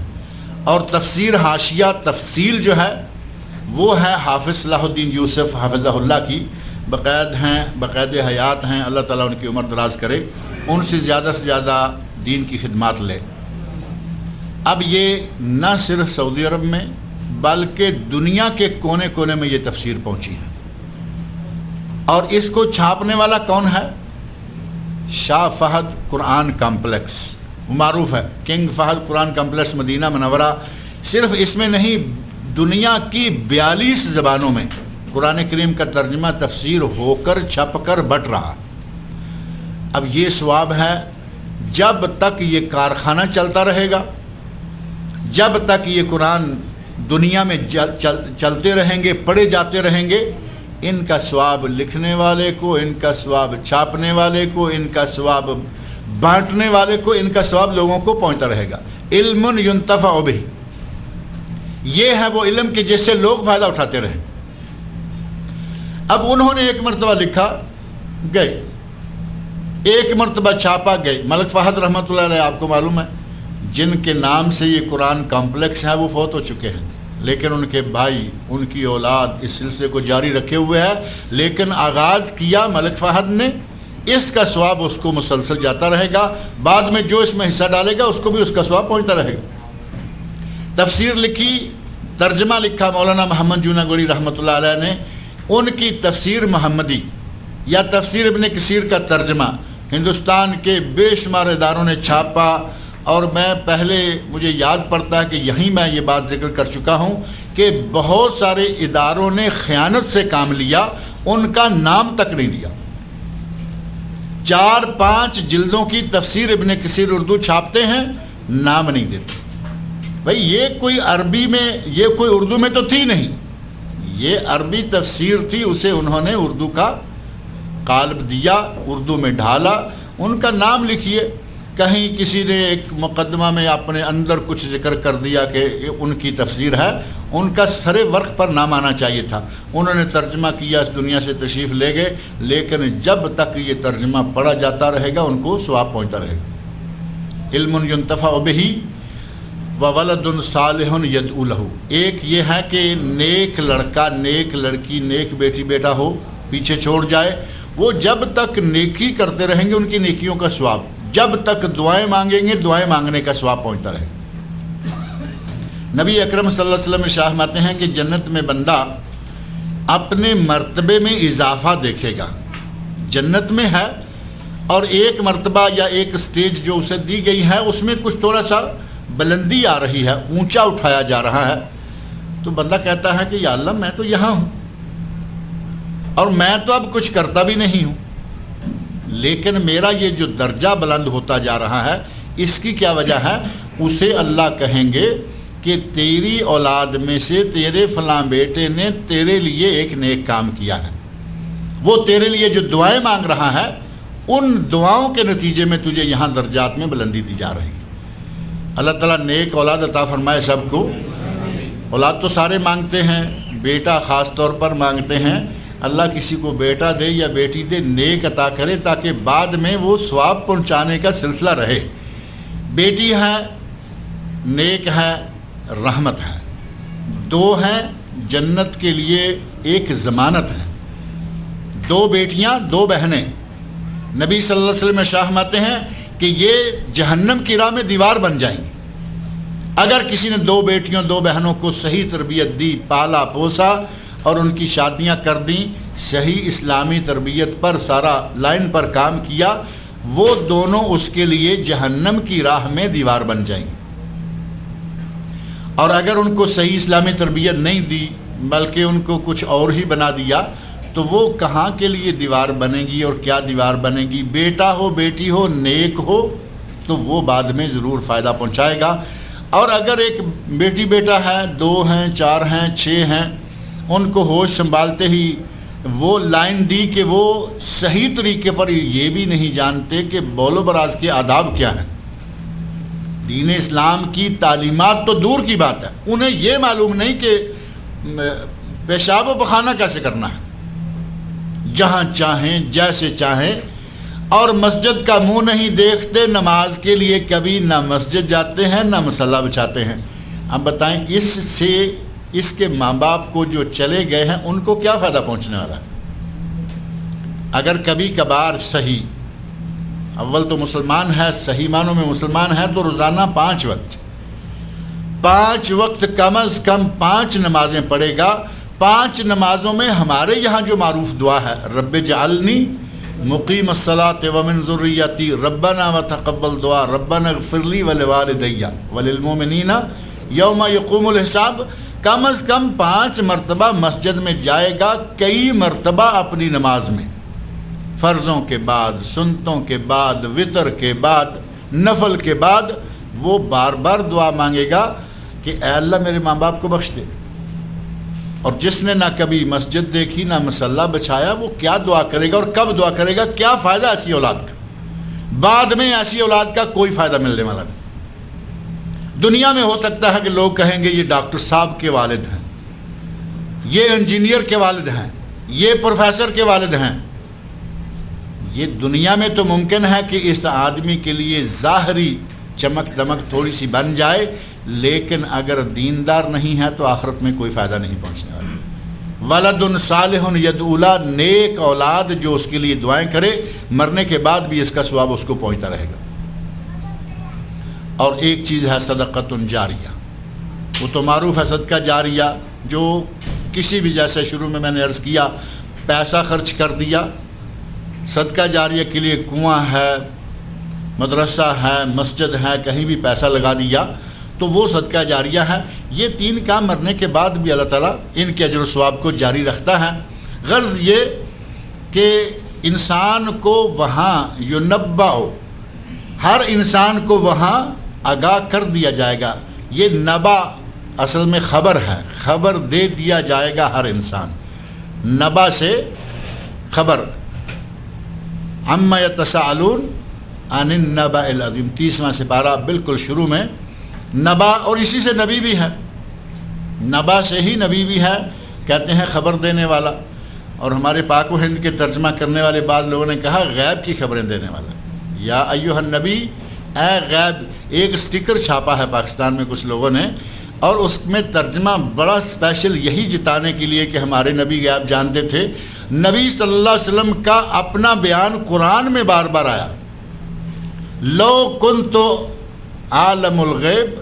اور تفسیر حاشیہ تفصیل جو ہے وہ ہے حافظ صلاح الدین یوسف حافظہ اللہ کی، بقید حیات ہیں، اللہ تعالیٰ ان کی عمر دراز کرے، ان سے زیادہ دین کی خدمات لے۔ اب یہ نہ صرف سعودی عرب میں بلکہ دنیا کے کونے کونے میں یہ تفسیر پہنچی ہے۔ اور اس کو چھاپنے والا کون ہے؟ شاہ فہد قرآن کمپلیکس، معروف ہے کنگ فہد قرآن کمپلیکس مدینہ منورہ۔ صرف اس میں نہیں، دنیا کی 42 زبانوں میں قرآن کریم کا ترجمہ تفسیر ہو کر چھپ کر بٹ رہا۔ اب یہ ثواب ہے جب تک یہ کارخانہ چلتا رہے گا، جب تک یہ قرآن دنیا میں چلتے رہیں گے، پڑھے جاتے رہیں گے، ان کا ثواب لکھنے والے کو، ان کا ثواب چھاپنے والے کو، ان کا ثواب بانٹنے والے کو، ان کا ثواب لوگوں کو پہنچتا رہے گا۔ علم ینتفع بہ، یہ ہے وہ علم کہ جس سے لوگ فائدہ اٹھاتے رہیں۔ اب انہوں نے ایک مرتبہ لکھا، گئے، ایک مرتبہ چھاپا، گئے۔ ملک فہد رحمۃ اللہ علیہ آپ کو معلوم ہے، جن کے نام سے یہ قرآن کمپلیکس ہے وہ فوت ہو چکے ہیں، لیکن ان کے بھائی، ان کی اولاد اس سلسلے کو جاری رکھے ہوئے ہے۔ لیکن آغاز کیا ملک فہد نے، اس کا ثواب اس کو مسلسل جاتا رہے گا، بعد میں جو اس میں حصہ ڈالے گا اس کو بھی اس کا ثواب پہنچتا رہے گا۔ تفسیر لکھی، ترجمہ لکھا مولانا محمد جوناگڑی رحمۃ اللہ علیہ نے، ان کی تفسیر محمدی یا تفسیر ابن کثیر کا ترجمہ ہندوستان کے بے شمار اداروں نے چھاپا۔ اور میں پہلے مجھے یاد پڑتا ہے کہ یہیں میں یہ بات ذکر کر چکا ہوں کہ بہت سارے اداروں نے خیانت سے کام لیا، ان کا نام تک نہیں دیا۔ 4-5 جلدوں کی تفسیر ابن کثیر اردو چھاپتے ہیں، نام نہیں دیتے۔ بھئی یہ کوئی عربی میں، یہ کوئی اردو میں تو تھی نہیں، یہ عربی تفسیر تھی، اسے انہوں نے اردو کا قالب دیا، اردو میں ڈھالا، ان کا نام لکھیے۔ کہیں کسی نے ایک مقدمہ میں اپنے اندر کچھ ذکر کر دیا کہ ان کی تفسیر ہے، ان کا سر ورق پر نام آنا چاہیے تھا۔ انہوں نے ترجمہ کیا، اس دنیا سے تشریف لے گئے، لیکن جب تک یہ ترجمہ پڑھا جاتا رہے گا ان کو ثواب پہنچتا رہے گا۔ علم ینتفع بہ وولد صالح یدعو لہ، ایک یہ ہے کہ نیک لڑکا، نیک لڑکی، نیک بیٹی بیٹا ہو، پیچھے چھوڑ جائے، وہ جب تک نیکی کرتے رہیں گے ان کی نیکیوں کا ثواب، جب تک دعائیں مانگیں گے دعائیں مانگنے کا ثواب پہنچتا رہے۔ نبی اکرم صلی اللہ علیہ وسلم ارشاد فرماتے ہیں کہ جنت میں بندہ اپنے مرتبے میں اضافہ دیکھے گا، جنت میں ہے اور ایک مرتبہ یا ایک سٹیج جو اسے دی گئی ہے اس میں کچھ تھوڑا سا بلندی آ رہی ہے، اونچا اٹھایا جا رہا ہے، تو بندہ کہتا ہے کہ یا اللہ میں تو یہاں ہوں اور میں تو اب کچھ کرتا بھی نہیں ہوں، لیکن میرا یہ جو درجہ بلند ہوتا جا رہا ہے اس کی کیا وجہ ہے؟ اسے اللہ کہیں گے کہ تیری اولاد میں سے تیرے فلاں بیٹے نے تیرے لیے ایک نیک کام کیا ہے، وہ تیرے لیے جو دعائیں مانگ رہا ہے ان دعاؤں کے نتیجے میں تجھے یہاں درجات میں بلندی دی جا رہی ہے۔ اللہ تعالیٰ نیک اولاد عطا فرمائے سب کو۔ اولاد تو سارے مانگتے ہیں، بیٹا خاص طور پر مانگتے ہیں، اللہ کسی کو بیٹا دے یا بیٹی دے، نیک عطا کرے تاکہ بعد میں وہ ثواب پہنچانے کا سلسلہ رہے۔ بیٹی ہے، نیک ہے، رحمت ہے، دو ہیں جنت کے لیے ایک ضمانت ہے، 2 بیٹیاں 2 بہنیں۔ نبی صلی اللہ علیہ وسلم ارشاد فرماتے ہیں کہ یہ جہنم کی راہ میں دیوار بن جائیں گے۔ اگر کسی نے 2 بیٹیوں 2 بہنوں کو صحیح تربیت دی، پالا پوسا اور ان کی شادیاں کر دیں، صحیح اسلامی تربیت پر سارا لائن پر کام کیا، وہ دونوں اس کے لیے جہنم کی راہ میں دیوار بن جائیں گے۔ اور اگر ان کو صحیح اسلامی تربیت نہیں دی بلکہ ان کو کچھ اور ہی بنا دیا تو وہ کہاں کے لیے دیوار بنے گی اور کیا دیوار بنے گی؟ بیٹا ہو بیٹی ہو نیک ہو تو وہ بعد میں ضرور فائدہ پہنچائے گا۔ اور اگر ایک بیٹی بیٹا ہے، 2 ہیں 4 ہیں 6 ہیں، ان کو ہوش سنبھالتے ہی وہ لائن دی کہ وہ صحیح طریقے پر یہ بھی نہیں جانتے کہ بول و براز کے آداب کیا ہیں. دین اسلام کی تعلیمات تو دور کی بات ہے، انہیں یہ معلوم نہیں کہ پیشاب و پخانہ کیسے کرنا ہے، جہاں چاہیں جیسے چاہیں، اور مسجد کا منہ نہیں دیکھتے. نماز کے لیے کبھی نہ مسجد جاتے ہیں نہ مصلی بچھاتے ہیں. اب بتائیں اس سے اس کے ماں باپ کو جو چلے گئے ہیں ان کو کیا فائدہ پہنچنے والا ہے؟ اگر کبھی کبھار صحیح، اول تو مسلمان ہے، صحیح معنوں میں مسلمان ہے، تو روزانہ 5 وقت کم از کم 5 نمازیں پڑھے گا. 5 نمازوں میں ہمارے یہاں جو معروف دعا ہے، رب اجعلنی مقیم الصلاۃ ومن ذریتی ربنا وتقبل دعا ربنا اغفر لی ولوالدی وللمؤمنین یوم یقوم الحساب، کم از کم 5 مرتبہ مسجد میں جائے گا، کئی مرتبہ اپنی نماز میں، فرضوں کے بعد، سنتوں کے بعد، وتر کے بعد، نفل کے بعد وہ بار بار دعا مانگے گا کہ اے اللہ میرے ماں باپ کو بخش دے. اور جس نے نہ کبھی مسجد دیکھی نہ مصلی بچھایا، وہ کیا دعا کرے گا اور کب دعا کرے گا؟ کیا فائدہ ایسی اولاد کا؟ بعد میں ایسی اولاد کا کوئی فائدہ ملنے والا نہیں. دنیا میں ہو سکتا ہے کہ لوگ کہیں گے یہ ڈاکٹر صاحب کے والد ہیں، یہ انجینئر کے والد ہیں، یہ پروفیسر کے والد ہیں. یہ دنیا میں تو ممکن ہے کہ اس آدمی کے لیے ظاہری چمک دمک تھوڑی سی بن جائے، لیکن اگر دیندار نہیں ہے تو آخرت میں کوئی فائدہ نہیں پہنچنے والا. ولد صالح یدعو له، نیک اولاد جو اس کے لیے دعائیں کرے، مرنے کے بعد بھی اس کا ثواب اس کو پہنچتا رہے گا. اور ایک چیز ہے صدقۃ جاریہ، وہ تو معروف ہے صدقہ جاریہ، جو کسی بھی، جیسے شروع میں نے عرض کیا، پیسہ خرچ کر دیا صدقہ جاریہ کے لیے، کنواں ہے، مدرسہ ہے، مسجد ہے، کہیں بھی پیسہ لگا دیا تو وہ صدقہ جاریہ ہے. یہ 3 کام مرنے کے بعد بھی اللہ تعالیٰ ان کے اجر و ثواب کو جاری رکھتا ہے. غرض یہ کہ انسان کو وہاں ینبع، ہر انسان کو وہاں آگاہ کر دیا جائے گا. یہ نبا اصل میں خبر ہے، خبر دے دیا جائے گا ہر انسان. نبا سے خبر، عما یتساءلون عن النبأ العظیم، 30واں سپارہ بالکل شروع میں نبا، اور اسی سے نبی بھی ہے، نبا سے ہی نبی بھی ہے. کہتے ہیں خبر دینے والا. اور ہمارے پاک و ہند کے ترجمہ کرنے والے بعض لوگوں نے کہا غیب کی خبریں دینے والا. یا ایھا النبی، اے غیب. ایک سٹیکر چھاپا ہے پاکستان میں کچھ لوگوں نے، اور اس میں ترجمہ بڑا اسپیشل یہی جتانے کے لیے کہ ہمارے نبی غیب جانتے تھے. نبی صلی اللہ علیہ وسلم کا اپنا بیان قرآن میں بار بار آیا، لو کنت عالم الغیب،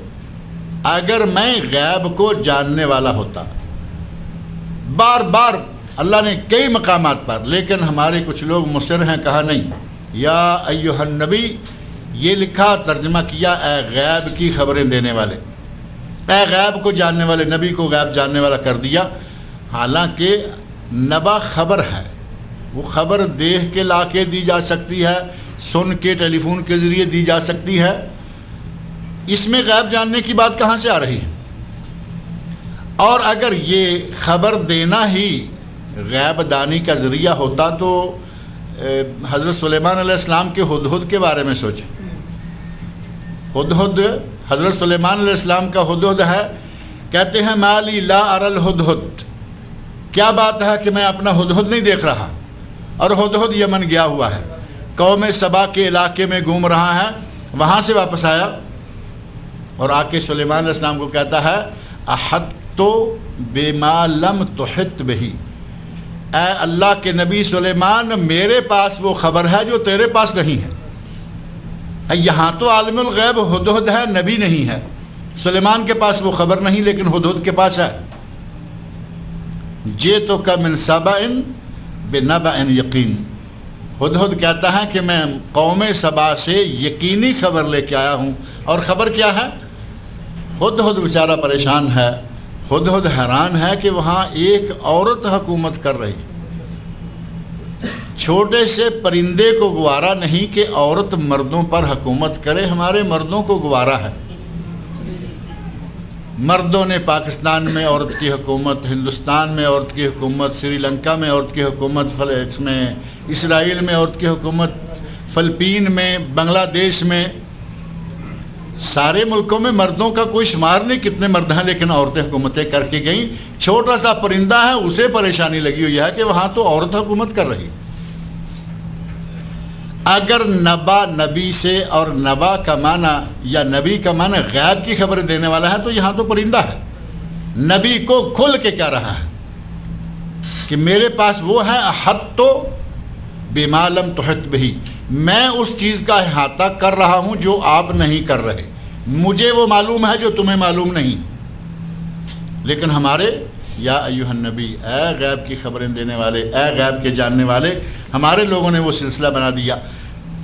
اگر میں غیب کو جاننے والا ہوتا. بار بار اللہ نے کئی مقامات پر، لیکن ہمارے کچھ لوگ مصر ہیں، کہا نہیں، یا ایھا النبی، یہ لکھا، ترجمہ کیا اے غیب کی خبریں دینے والے، اے غیب کو جاننے والے. نبی کو غیب جاننے والا کر دیا. حالانکہ نبا خبر ہے، وہ خبر دیکھ کے لا کے دی جا سکتی ہے، سن کے ٹیلی فون کے ذریعے دی جا سکتی ہے. اس میں غیب جاننے کی بات کہاں سے آ رہی ہے؟ اور اگر یہ خبر دینا ہی غیب دانی کا ذریعہ ہوتا تو حضرت سلیمان علیہ السلام کے ہدہد کے بارے میں سوچیں. ہدہد، حضرت سلیمان علیہ السلام کا ہدہد ہے. کہتے ہیں مالی لا اری الہدہد، کیا بات ہے کہ میں اپنا ہدہد نہیں دیکھ رہا. اور ہدہد یمن گیا ہوا ہے، قوم سبا کے علاقے میں گھوم رہا ہے. وہاں سے واپس آیا اور آ کے سلیمان علیہ السلام کو کہتا ہے احطت بما لم تحط بہ، اے اللہ کے نبی سلیمان، میرے پاس وہ خبر ہے جو تیرے پاس نہیں ہے. یہاں تو عالم الغیب ہدہد ہے، نبی نہیں ہے. سلیمان کے پاس وہ خبر نہیں، لیکن ہدہد کے پاس ہے. جئتک من سبأ بنبأ یقین، ہدہد کہتا ہے کہ میں قوم سبا سے یقینی خبر لے کے آیا ہوں. اور خبر کیا ہے؟ ہدہد بیچارہ پریشان ہے، ہدہد حیران ہے کہ وہاں ایک عورت حکومت کر رہی. چھوٹے سے پرندے کو گوارا نہیں کہ عورت مردوں پر حکومت کرے، ہمارے مردوں کو گوارا ہے. مردوں نے پاکستان میں عورت کی حکومت، ہندوستان میں عورت کی حکومت، سری لنکا میں عورت کی حکومت، اس میں اسرائیل میں عورت کی حکومت، فلپین میں، بنگلہ دیش میں، سارے ملکوں میں مردوں کا کوئی شمار نہیں کتنے مرد ہیں، لیکن عورتیں حکومتیں کر کے گئیں۔ چھوٹا سا پرندہ ہے اسے پریشانی لگی ہوئی ہے کہ وہاں تو عورت حکومت کر رہی۔ اگر نبا نبی سے، اور نبا کا معنی یا نبی کا معنی غیب کی خبر دینے والا ہے، تو یہاں تو پرندہ ہے، نبی کو کھل کے کہہ رہا ہے کہ میرے پاس وہ ہے احط بما لم تحط بہ، میں اس چیز کا احاطہ کر رہا ہوں جو آپ نہیں کر رہے، مجھے وہ معلوم ہے جو تمہیں معلوم نہیں۔ لیکن ہمارے یا ایھا النبی، اے غیب کی خبریں دینے والے، اے غیب کے جاننے والے، ہمارے لوگوں نے وہ سلسلہ بنا دیا۔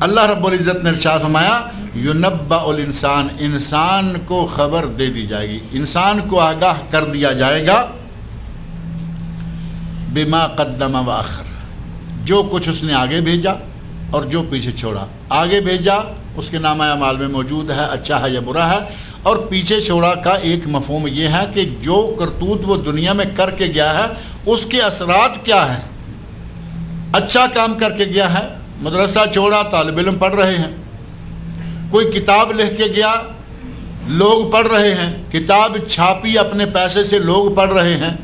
اللہ رب العزت نے ارشاد فرمایا ینبأ الانسان، انسان کو خبر دے دی جائے گی، انسان کو آگاہ کر دیا جائے گا بما قدم واخر، جو کچھ اس نے آگے بھیجا اور جو پیچھے چھوڑا۔ آگے بھیجا اس کے نامہ اعمال میں موجود ہے، اچھا ہے یا برا ہے، اور پیچھے چھوڑا کا ایک مفہوم یہ ہے کہ جو کرتوت وہ دنیا میں کر کے گیا ہے اس کے اثرات کیا ہیں۔ اچھا کام کر کے گیا ہے، مدرسہ چھوڑا، طالب علم پڑھ رہے ہیں، کوئی کتاب لکھ کے گیا، لوگ پڑھ رہے ہیں، کتاب چھاپی اپنے پیسے سے، لوگ پڑھ رہے ہیں،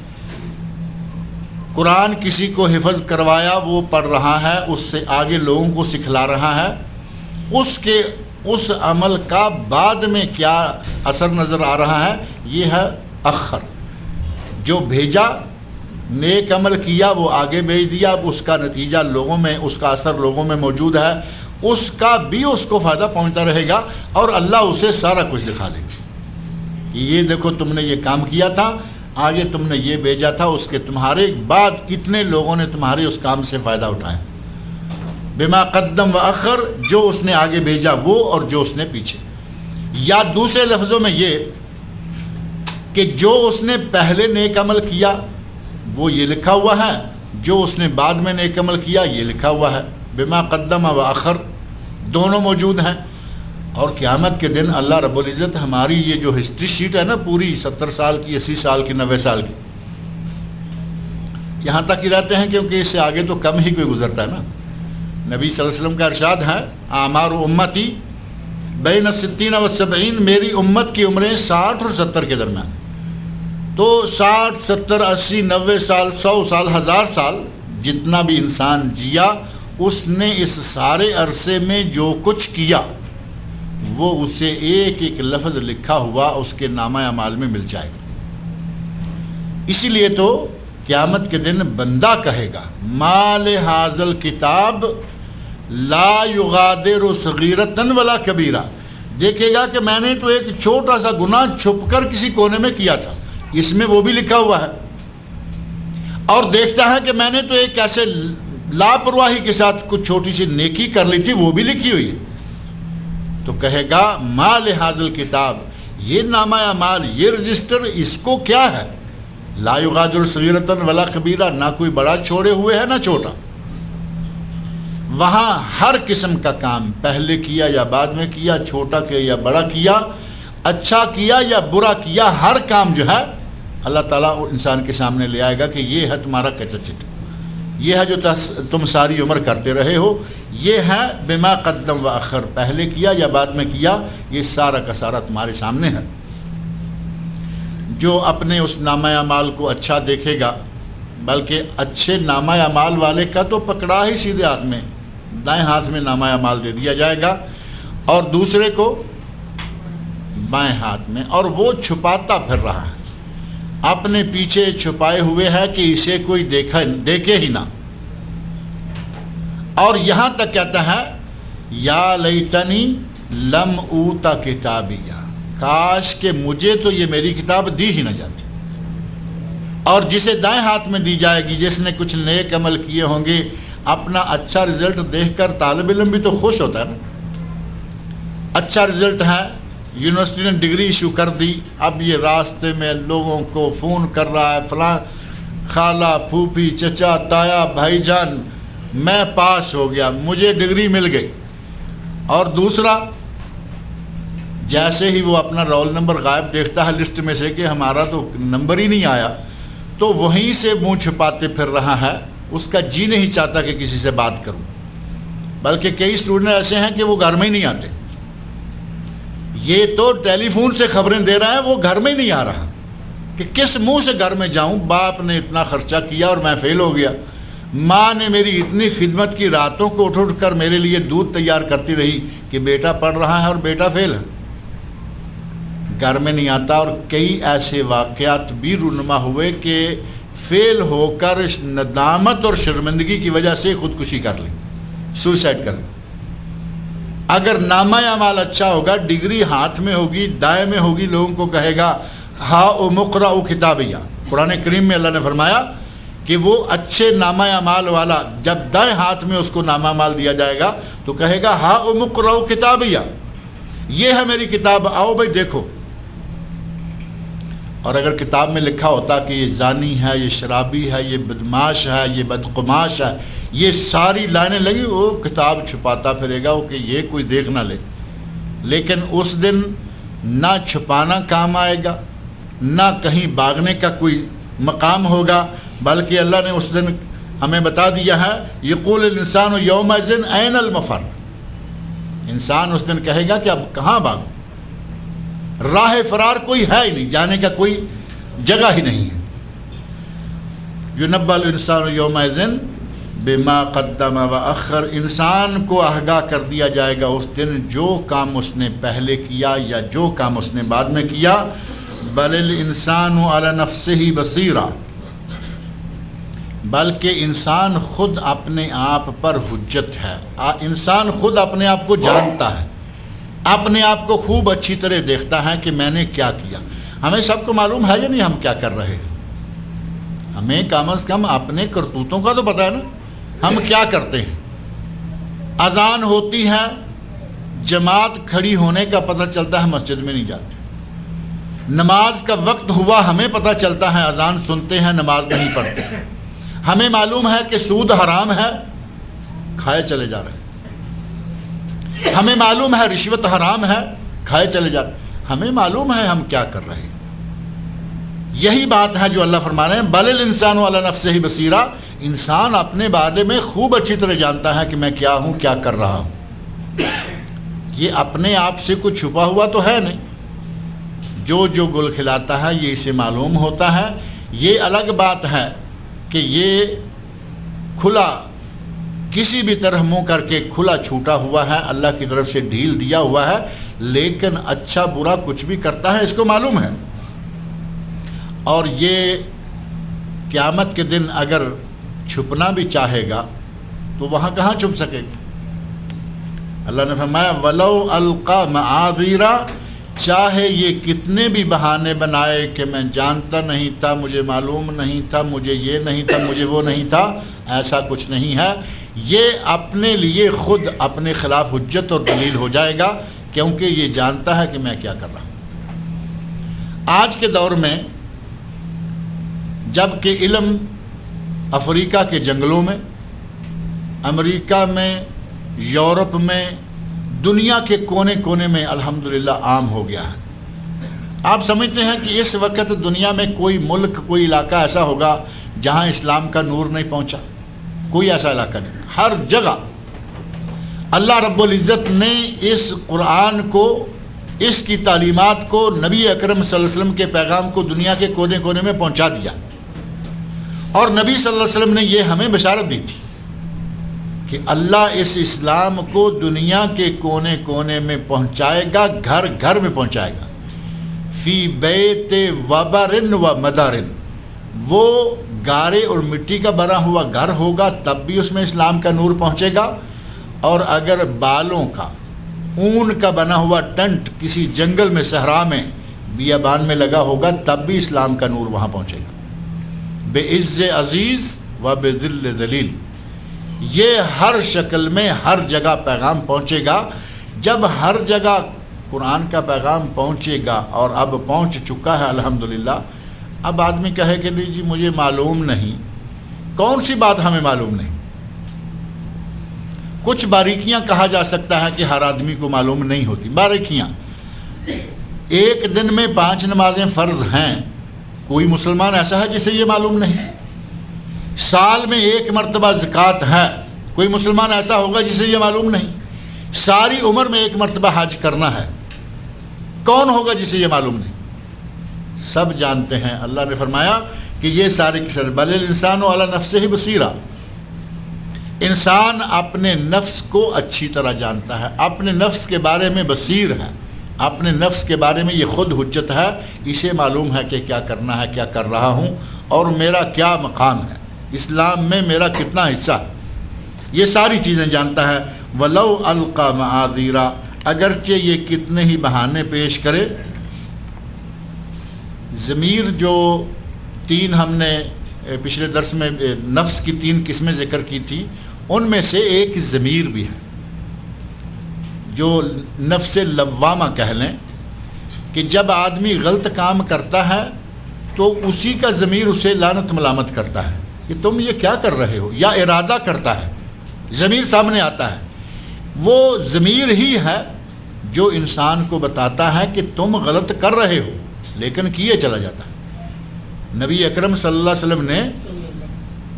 قرآن کسی کو حفظ کروایا، وہ پڑھ رہا ہے، اس سے آگے لوگوں کو سکھلا رہا ہے، اس عمل کا بعد میں کیا اثر نظر آ رہا ہے، یہ ہے اخر۔ جو بھیجا، نیک عمل کیا، وہ آگے بھیج دیا، اب اس کا نتیجہ لوگوں میں، اس کا اثر لوگوں میں موجود ہے، اس کا بھی اس کو فائدہ پہنچتا رہے گا، اور اللہ اسے سارا کچھ دکھا دے گا کہ یہ دیکھو تم نے یہ کام کیا تھا، آگے تم نے یہ بھیجا تھا، اس کے تمہارے بعد اتنے لوگوں نے تمہارے اس کام سے فائدہ اٹھایا۔ بما قدم و اخر، جو اس نے آگے بھیجا وہ اور جو اس نے پیچھے، یا دوسرے لفظوں میں یہ کہ جو اس نے پہلے نیک عمل کیا وہ یہ لکھا ہوا ہے، جو اس نے بعد میں نیک عمل کیا یہ لکھا ہوا ہے۔ بما قدم و اخر دونوں موجود ہیں، اور قیامت کے دن اللہ رب العزت ہماری یہ جو ہسٹری شیٹ ہے نا، پوری 70 سال کی، 80 سال کی، 90 سال کی، یہاں تک ہی رہتے ہیں کیونکہ اس سے آگے تو کم ہی کوئی گزرتا ہے نا۔ نبی صلی اللہ علیہ وسلم کا ارشاد ہے اعمار امتی بین 60 و 70، میری امت کی عمریں 60 اور 70 کے درمیان، تو 60 70 80 90 سال، 100 سال، 1000 سال، جتنا بھی انسان جیا، اس نے اس سارے عرصے میں جو کچھ کیا وہ اسے ایک ایک لفظ لکھا ہوا اس کے نامہ اعمال میں مل جائے گا۔ اسی لیے تو قیامت کے دن بندہ کہے گا مال حاضل کتاب لا یغادر صغیرۃ ولا کبیرہ، دیکھے گا کہ میں نے تو ایک چھوٹا سا گناہ چھپ کر کسی کونے میں کیا تھا، اس میں وہ بھی لکھا ہوا ہے، اور دیکھتا ہے کہ میں نے تو ایک ایسے لاپرواہی کے ساتھ کچھ چھوٹی سی نیکی کر لی تھی، وہ بھی لکھی ہوئی ہے۔ تو کہے گا مال حاضل کتاب، یہ نامہ اعمال، یہ رجسٹر، اس کو کیا ہے؟ لا یغادر صغیرۃ ولا کبیرہ، نہ کوئی بڑا چھوڑے ہوئے ہے نہ چھوٹا۔ وہاں ہر قسم کا کام پہلے کیا یا بعد میں کیا، چھوٹا کیا یا بڑا کیا، اچھا کیا یا برا کیا، ہر کام جو ہے اللہ تعالیٰ انسان کے سامنے لے آئے گا کہ یہ ہے تمہارا کچا چٹ، یہ ہے جو تم ساری عمر کرتے رہے ہو، یہ ہے بما قدم و اخر، پہلے کیا یا بعد میں کیا، یہ سارا کا سارا تمہارے سامنے ہے۔ جو اپنے اس نامہ اعمال کو اچھا دیکھے گا، بلکہ اچھے نامہ اعمال والے کا تو پکڑا ہی سیدھے ہاتھ میں، دائیں ہاتھ میں نامہ اعمال دے دیا جائے گا، اور دوسرے کو بائیں ہاتھ میں، اور وہ چھپاتا پھر رہا ہے، اپنے پیچھے چھپائے ہوئے ہے کہ اسے کوئی دیکھے ہی نہ، اور یہاں تک کہتا ہے یا لیتنی لم اوتا کتابیہ، کاش کہ مجھے تو یہ میری کتاب دی ہی نہ جاتی۔ اور جسے دائیں ہاتھ میں دی جائے گی، جس نے کچھ نیک عمل کیے ہوں گے، اپنا اچھا رزلٹ دیکھ کر طالب علم بھی تو خوش ہوتا ہے نا، اچھا رزلٹ ہے، یونیورسٹی نے ڈگری ایشو کر دی، اب یہ راستے میں لوگوں کو فون کر رہا ہے، فلاں خالہ، پھوپھی، چچا، تایا، بھائی جان، میں پاس ہو گیا، مجھے ڈگری مل گئی۔ اور دوسرا جیسے ہی وہ اپنا رول نمبر غائب دیکھتا ہے لسٹ میں سے کہ ہمارا تو نمبر ہی نہیں آیا، تو وہیں سے منہ چھپاتے پھر رہا ہے، اس کا جی نہیں چاہتا کہ کسی سے بات کروں، بلکہ کئی اسٹوڈنٹ ایسے ہیں کہ وہ گھر میں ہی نہیں آتے، یہ تو ٹیلی فون سے خبریں دے رہا ہے، وہ گھر میں ہی نہیں آ رہا کہ کس منہ سے گھر میں جاؤں، باپ نے اتنا خرچہ کیا اور میں فیل ہو گیا، ماں نے میری اتنی خدمت کی، راتوں کو اٹھ کر میرے لیے دودھ تیار کرتی رہی کہ بیٹا پڑھ رہا ہے اور بیٹا فیل ہے، گھر میں نہیں آتا۔ اور کئی ایسے واقعات بھی رونما ہوئے کہ فیل ہو کر ندامت اور شرمندگی کی وجہ سے خودکشی کر لی، سوئسائڈ کر لی۔ اگر نامہ اعمال اچھا ہوگا، ڈگری ہاتھ میں ہوگی، دائیں میں ہوگی، لوگوں کو کہے گا ہا مقرأ کتابیہ، قرآن کریم میں اللہ نے فرمایا کہ وہ اچھے نامہ اعمال والا جب دائیں ہاتھ میں اس کو نامہ اعمال دیا جائے گا تو کہے گا ہا مقرأ کتابیہ، یہ ہے میری کتاب، آؤ بھائی دیکھو۔ اور اگر کتاب میں لکھا ہوتا کہ یہ زانی ہے، یہ شرابی ہے، یہ بدماش ہے، یہ بدقماش ہے، یہ ساری لائنیں لگی، وہ کتاب چھپاتا پھرے گا کہ یہ کوئی دیکھ نہ لے۔ لیکن اس دن نہ چھپانا کام آئے گا، نہ کہیں بھاگنے کا کوئی مقام ہوگا، بلکہ اللہ نے اس دن ہمیں بتا دیا ہے یقول الانسان یومئذ این المفر، انسان اس دن کہے گا کہ اب کہاں بھاگوں، راہ فرار کوئی ہے ہی نہیں، جانے کا کوئی جگہ ہی نہیں ہے۔ یُنَبَّأُ الْإِنسَانُ یومئذ بما قدم وأخر، انسان کو آگاہ کر دیا جائے گا اس دن جو کام اس نے پہلے کیا یا جو کام اس نے بعد میں کیا۔ بل الانسان علی نفسہ بصیرہ، بلکہ انسان خود اپنے آپ پر حجت ہے، انسان خود اپنے آپ کو جانتا ہے، اپنے آپ کو خوب اچھی طرح دیکھتا ہے کہ میں نے کیا کیا۔ ہمیں سب کو معلوم ہے یا نہیں ہم کیا کر رہے ہیں؟ ہمیں کم از کم اپنے کرتوتوں کا تو پتہ ہے نا، ہم کیا کرتے ہیں۔ اذان ہوتی ہے، جماعت کھڑی ہونے کا پتہ چلتا ہے، مسجد میں نہیں جاتے۔ نماز کا وقت ہوا، ہمیں پتہ چلتا ہے، اذان سنتے ہیں، نماز نہیں پڑھتے۔ ہمیں معلوم ہے کہ سود حرام ہے، کھائے چلے جا رہے ہیں۔ ہمیں معلوم ہے رشوت حرام ہے، کھائے چلے جا رہے ہیں۔ ہمیں معلوم ہے ہم کیا کر رہے ہیں۔ یہی بات ہے جو اللہ فرما رہے ہیں بل الانسان علی نفسہ بصیرہ، انسان اپنے بارے میں خوب اچھی طرح جانتا ہے کہ میں کیا ہوں، کیا کر رہا ہوں۔ یہ اپنے آپ سے کچھ چھپا ہوا تو ہے نہیں، جو جو گل کھلاتا ہے یہ اسے معلوم ہوتا ہے۔ یہ الگ بات ہے کہ یہ کھلا کسی بھی طرح منہ کر کے کھلا چھوٹا ہوا ہے، اللہ کی طرف سے ڈھیل دیا ہوا ہے، لیکن اچھا برا کچھ بھی کرتا ہے اس کو معلوم ہے۔ اور یہ قیامت کے دن اگر چھپنا بھی چاہے گا تو وہاں کہاں چھپ سکے گا؟ اللہ نے فرمایا وَلَوْ أَلْقَى مَعَاذِيرًا، چاہے یہ کتنے بھی بہانے بنائے کہ میں جانتا نہیں تھا، مجھے معلوم نہیں تھا، مجھے یہ نہیں تھا، مجھے وہ نہیں تھا، ایسا کچھ نہیں ہے۔ یہ اپنے لیے خود اپنے خلاف حجت اور دلیل ہو جائے گا، کیونکہ یہ جانتا ہے کہ میں کیا کر رہا ہوں۔ آج کے دور میں جب کہ علم افریقہ کے جنگلوں میں، امریکہ میں، یورپ میں، دنیا کے کونے کونے میں الحمدللہ عام ہو گیا ہے۔ آپ سمجھتے ہیں کہ اس وقت دنیا میں کوئی ملک، کوئی علاقہ ایسا ہوگا جہاں اسلام کا نور نہیں پہنچا؟ کوئی ایسا علاقہ نہیں، ہر جگہ اللہ رب العزت نے اس قرآن کو، اس کی تعلیمات کو، نبی اکرم صلی اللہ علیہ وسلم کے پیغام کو دنیا کے کونے کونے میں پہنچا دیا۔ اور نبی صلی اللہ علیہ وسلم نے یہ ہمیں بشارت دی تھی کہ اللہ اس اسلام کو دنیا کے کونے کونے میں پہنچائے گا، گھر گھر میں پہنچائے گا۔ فی بیت وبر و مدارن، وہ گارے اور مٹی کا بنا ہوا گھر ہوگا تب بھی اس میں اسلام کا نور پہنچے گا، اور اگر بالوں کا، اون کا بنا ہوا ٹنٹ کسی جنگل میں، صحرا میں، بیابان میں لگا ہوگا تب بھی اسلام کا نور وہاں پہنچے گا۔ بے عز عزیز و بے ذل ذلیل، یہ ہر شکل میں ہر جگہ پیغام پہنچے گا۔ جب ہر جگہ قرآن کا پیغام پہنچے گا، اور اب پہنچ چکا ہے الحمدللہ، اب آدمی کہے کہ جی مجھے معلوم نہیں، کون سی بات ہمیں معلوم نہیں؟ کچھ باریکیاں کہا جا سکتا ہے کہ ہر آدمی کو معلوم نہیں ہوتی، باریکیاں، ایک دن میں 5 نمازیں فرض ہیں، کوئی مسلمان ایسا ہے جسے یہ معلوم نہیں؟ سال میں 1 مرتبہ زکوٰۃ ہے، کوئی مسلمان ایسا ہوگا جسے یہ معلوم نہیں؟ ساری عمر میں 1 مرتبہ حج کرنا ہے، کون ہوگا جسے یہ معلوم نہیں؟ سب جانتے ہیں۔ اللہ نے فرمایا کہ یہ سارے کے سارے بل الانسان علی نفسہ بصیرہ، انسان اپنے نفس کو اچھی طرح جانتا ہے، اپنے نفس کے بارے میں بصیر ہے، اپنے نفس کے بارے میں یہ خود حجت ہے، اسے معلوم ہے کہ کیا کرنا ہے، کیا کر رہا ہوں اور میرا کیا مقام ہے، اسلام میں میرا کتنا حصہ ہے، یہ ساری چیزیں جانتا ہے۔ وَلَوْ أَلْقَى مَعَاذِيرًا، اگرچہ یہ کتنے ہی بہانے پیش کرے۔ ضمیر جو 3 ہم نے پچھلے درس میں نفس کی 3 قسمیں ذکر کی تھی، ان میں سے ایک ضمیر بھی ہے جو نفس لوامہ کہہ لیں، کہ جب آدمی غلط کام کرتا ہے تو اسی کا ضمیر اسے لعنت ملامت کرتا ہے کہ تم یہ کیا کر رہے ہو، یا ارادہ کرتا ہے، ضمیر سامنے آتا ہے۔ وہ ضمیر ہی ہے جو انسان کو بتاتا ہے کہ تم غلط کر رہے ہو، لیکن کیے چلا جاتا ہے۔ نبی اکرم صلی اللہ علیہ وسلم نے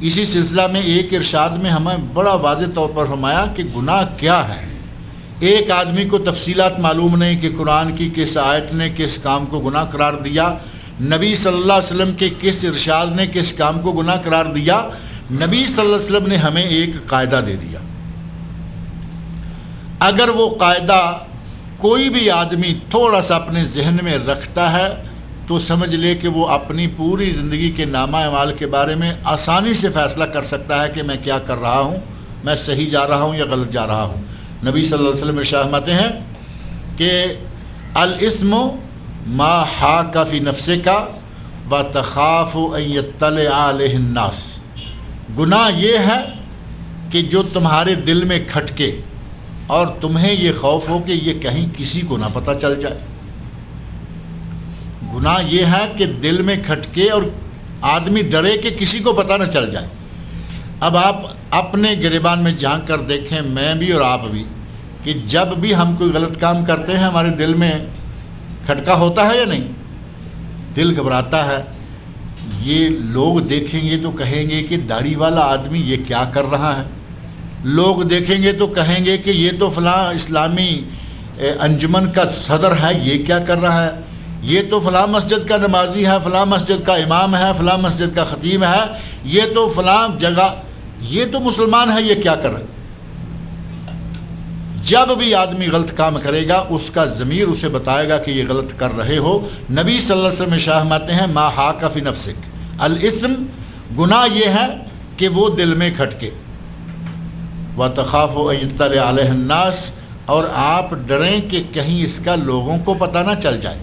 اسی سلسلہ میں ایک ارشاد میں ہمیں بڑا واضح طور پر فرمایا کہ گناہ کیا ہے۔ ایک آدمی کو تفصیلات معلوم نہیں کہ قرآن کی کس آیت نے کس کام کو گناہ قرار دیا، نبی صلی اللہ علیہ وسلم کے کس ارشاد نے کس کام کو گناہ قرار دیا۔ نبی صلی اللہ علیہ وسلم نے ہمیں ایک قاعدہ دے دیا، اگر وہ قاعدہ کوئی بھی آدمی تھوڑا سا اپنے ذہن میں رکھتا ہے تو سمجھ لے کہ وہ اپنی پوری زندگی کے نامہ اعمال کے بارے میں آسانی سے فیصلہ کر سکتا ہے کہ میں کیا کر رہا ہوں، میں صحیح جا رہا ہوں یا غلط جا رہا ہوں۔ نبی صلی اللہ علیہ وسلم ارشاد فرماتے ہیں کہ الاسم ما حاک فی نفسک وتخاف ان یطلع علیہ الناس، گناہ یہ ہے کہ جو تمہارے دل میں کھٹکے اور تمہیں یہ خوف ہو کہ یہ کہیں کسی کو نہ پتہ چل جائے۔ گناہ یہ ہے کہ دل میں کھٹکے اور آدمی ڈرے کہ کسی کو پتہ نہ چل جائے۔ اب آپ اپنے گریبان میں جھانک کر دیکھیں، میں بھی اور آپ بھی، کہ جب بھی ہم کوئی غلط کام کرتے ہیں ہمارے دل میں کھٹکا ہوتا ہے یا نہیں؟ دل گھبراتا ہے، یہ لوگ دیکھیں گے تو کہیں گے کہ داڑھی والا آدمی یہ کیا کر رہا ہے، لوگ دیکھیں گے تو کہیں گے کہ یہ تو فلاں اسلامی انجمن کا صدر ہے، یہ کیا کر رہا ہے، یہ تو فلاں مسجد کا نمازی ہے، فلاں مسجد کا امام ہے، فلاں مسجد کا خطیب ہے، یہ تو فلاں جگہ، یہ تو مسلمان ہے، یہ کیا کر رہا ہے۔ جب بھی آدمی غلط کام کرے گا اس کا ضمیر اسے بتائے گا کہ یہ غلط کر رہے ہو۔ نبی صلی اللہ علیہ وسلم ارشاد فرماتے ہیں ما حاک فی نفسک، الاسم، گناہ یہ ہے کہ وہ دل میں کھٹکے، وتخاف ان یطلع علیہ الناس، اور آپ ڈریں کہ کہیں اس کا لوگوں کو پتہ نہ چل جائے۔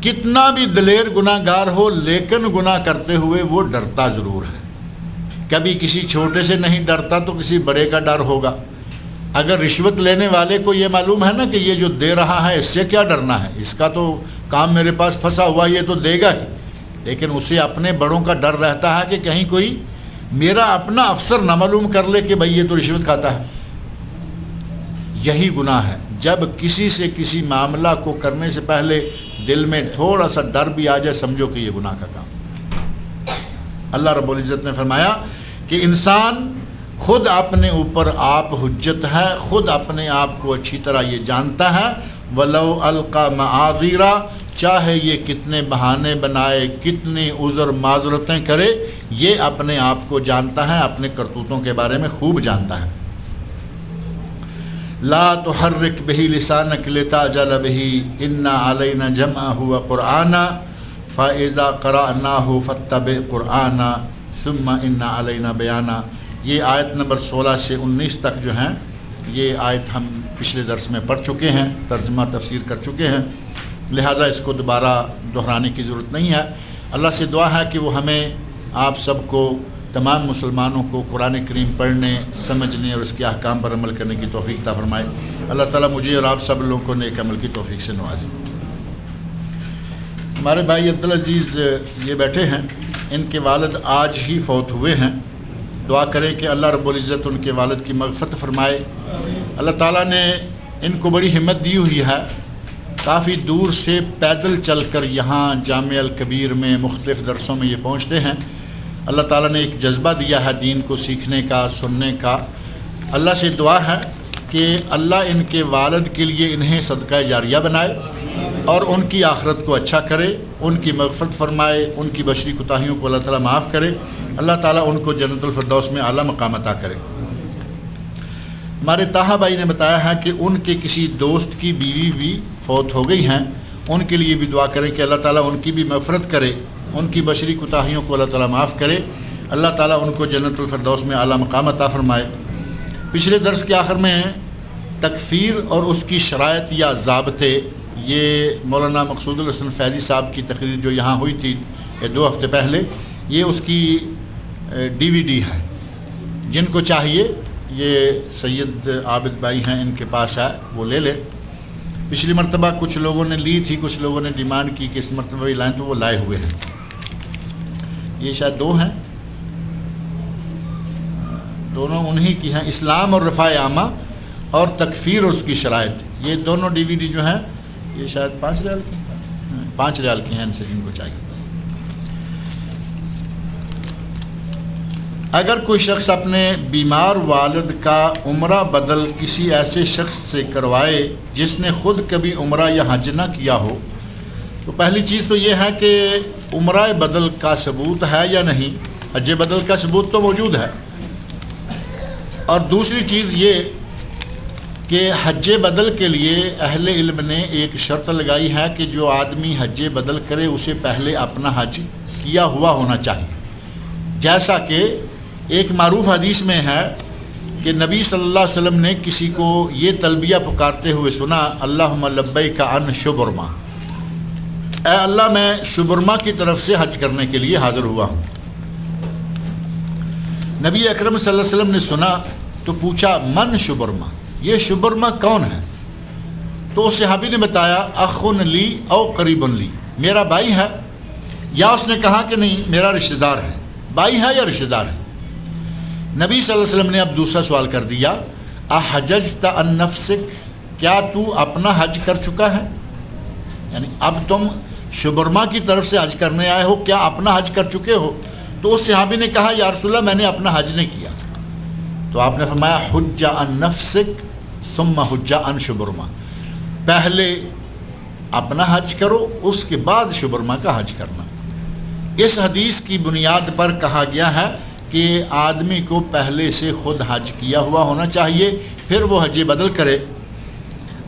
کتنا بھی دلیر گناہ گار ہو لیکن گناہ کرتے ہوئے وہ ڈرتا ضرور ہے، کبھی کسی چھوٹے سے نہیں ڈرتا تو کسی بڑے کا ڈر ہوگا۔ اگر رشوت لینے والے کو یہ معلوم ہے نا کہ یہ جو دے رہا ہے اس سے کیا ڈرنا ہے، اس کا تو کام میرے پاس پھنسا ہوا یہ تو دے گا ہی، لیکن اسے اپنے بڑوں کا ڈر رہتا ہے کہ کہیں کوئی میرا اپنا افسر نہ معلوم کر لے کہ بھائی یہ تو رشوت کھاتا ہے۔ یہی گناہ ہے، جب کسی سے کسی معاملہ کو کرنے سے پہلے دل میں تھوڑا سا ڈر بھی آ جائے سمجھو کہ یہ گناہ کا کام۔ اللہ رب العزت نے فرمایا کہ انسان خود اپنے اوپر آپ حجت ہے، خود اپنے آپ کو اچھی طرح یہ جانتا ہے۔ وَلَوْ أَلْقَى مَعَاذِيرًا، چاہے یہ کتنے بہانے بنائے، کتنی عذر معذرتیں کرے، یہ اپنے آپ کو جانتا ہے، اپنے کرتوتوں کے بارے میں خوب جانتا ہے۔ لا تحرک بہ لسانک لتعجل بہ ان علینا جمعہ وقرآنا فاذا قرأناہ فاتبع قرآنا ثم ان علینا بیانا۔ یہ آیت نمبر 16 سے 19 تک جو ہیں یہ آیت ہم پچھلے درس میں پڑھ چکے ہیں، ترجمہ تفسیر کر چکے ہیں، لہٰذا اس کو دوبارہ دہرانے کی ضرورت نہیں ہے۔ اللہ سے دعا ہے کہ وہ ہمیں آپ سب کو، تمام مسلمانوں کو قرآن کریم پڑھنے، سمجھنے اور اس کے احکام پر عمل کرنے کی توفیق عطا فرمائے۔ اللہ تعالیٰ مجھے اور آپ سب لوگوں کو نیک عمل کی توفیق سے نوازے۔ ہمارے بھائی عبدالعزیز یہ بیٹھے ہیں، ان کے والد آج ہی فوت ہوئے ہیں، دعا کریں کہ اللہ رب العزت ان کے والد کی مغفرت فرمائے۔ اللہ تعالیٰ نے ان کو بڑی ہمت دی ہوئی ہے کافی دور سے پیدل چل کر یہاں جامع الکبیر میں مختلف درسوں میں یہ پہنچتے ہیں۔ اللہ تعالیٰ نے ایک جذبہ دیا ہے دین کو سیکھنے کا، سننے کا۔ اللہ سے دعا ہے کہ اللہ ان کے والد کے لیے انہیں صدقہ جاریہ بنائے اور ان کی آخرت کو اچھا کرے، ان کی مغفرت فرمائے، ان کی بشری کوتاہیوں کو اللہ تعالیٰ معاف کرے۔ اللہ تعالیٰ ان کو جنت الفردوس میں اعلیٰ مقام عطا کرے۔ ہمارے طاہا بھائی نے بتایا ہے کہ ان کے کسی دوست کی بیوی بھی فوت ہو گئی ہیں، ان کے لیے بھی دعا کریں کہ اللہ تعالیٰ ان کی بھی مغفرت کرے، ان کی بشری کوتاہیوں کو اللہ تعالیٰ معاف کرے، اللہ تعالیٰ ان کو جنت الفردوس میں اعلیٰ مقام عطا فرمائے۔ پچھلے درس کے آخر میں تکفیر اور اس کی شرائط یا ضابطے، یہ مولانا مقصود الحسن فیضی صاحب کی تقریر جو یہاں ہوئی تھی 2 ہفتے پہلے، یہ اس کی DVD ہے۔ جن کو چاہیے یہ سید عابد بھائی ہیں، ان کے پاس ہے، وہ لے لے۔ پچھلی مرتبہ کچھ لوگوں نے لی تھی، کچھ لوگوں نے ڈیمانڈ کی کہ اس مرتبہ بھی لائیں، تو وہ لائے ہوئے ہیں۔ یہ شاید 2 ہیں، دونوں انہی کی ہیں، اسلام اور رفاع عامہ اور تکفیر اور اس کی شرائط۔ یہ دونوں DVD جو ہیں یہ شاید 5 ریال کی ہیں، 5 ریال کی ہیں، ان سے جن کو چاہیے۔ اگر کوئی شخص اپنے بیمار والد کا عمرہ بدل کسی ایسے شخص سے کروائے جس نے خود کبھی عمرہ یا حج نہ کیا ہو، تو پہلی چیز تو یہ ہے کہ عمرہ بدل کا ثبوت ہے یا نہیں۔ حج بدل کا ثبوت تو موجود ہے، اور دوسری چیز یہ کہ حج بدل کے لیے اہل علم نے ایک شرط لگائی ہے کہ جو آدمی حج بدل کرے اسے پہلے اپنا حج کیا ہوا ہونا چاہیے۔ جیسا کہ ایک معروف حدیث میں ہے کہ نبی صلی اللہ علیہ وسلم نے کسی کو یہ تلبیہ پکارتے ہوئے سنا، اللہم لبیک عن شبرما، اے اللہ میں شبرما کی طرف سے حج کرنے کے لیے حاضر ہوا ہوں۔ نبی اکرم صلی اللہ علیہ وسلم نے سنا تو پوچھا، من شبرما، یہ شبرما کون ہے؟ تو اس صحابی نے بتایا، اخن لی او قریب لی، میرا بھائی ہے، یا اس نے کہا کہ نہیں میرا رشتہ دار ہے، بھائی ہے یا رشتہ دار ہے۔ نبی صلی اللہ علیہ وسلم نے اب دوسرا سوال کر دیا، احججت عن نفسک، کیا تو اپنا حج کر چکا ہے؟ یعنی اب تم شبرما کی طرف سے حج کرنے آئے ہو، کیا اپنا حج کر چکے ہو؟ تو اس صحابی نے کہا، یا رسول اللہ میں نے اپنا حج نہیں کیا۔ تو آپ نے فرمایا، حج عن نفسک ثم حج عن شبرما، پہلے اپنا حج کرو، اس کے بعد شبرما کا حج کرنا۔ اس حدیث کی بنیاد پر کہا گیا ہے کہ آدمی کو پہلے سے خود حج کیا ہوا ہونا چاہیے، پھر وہ حج بدل کرے۔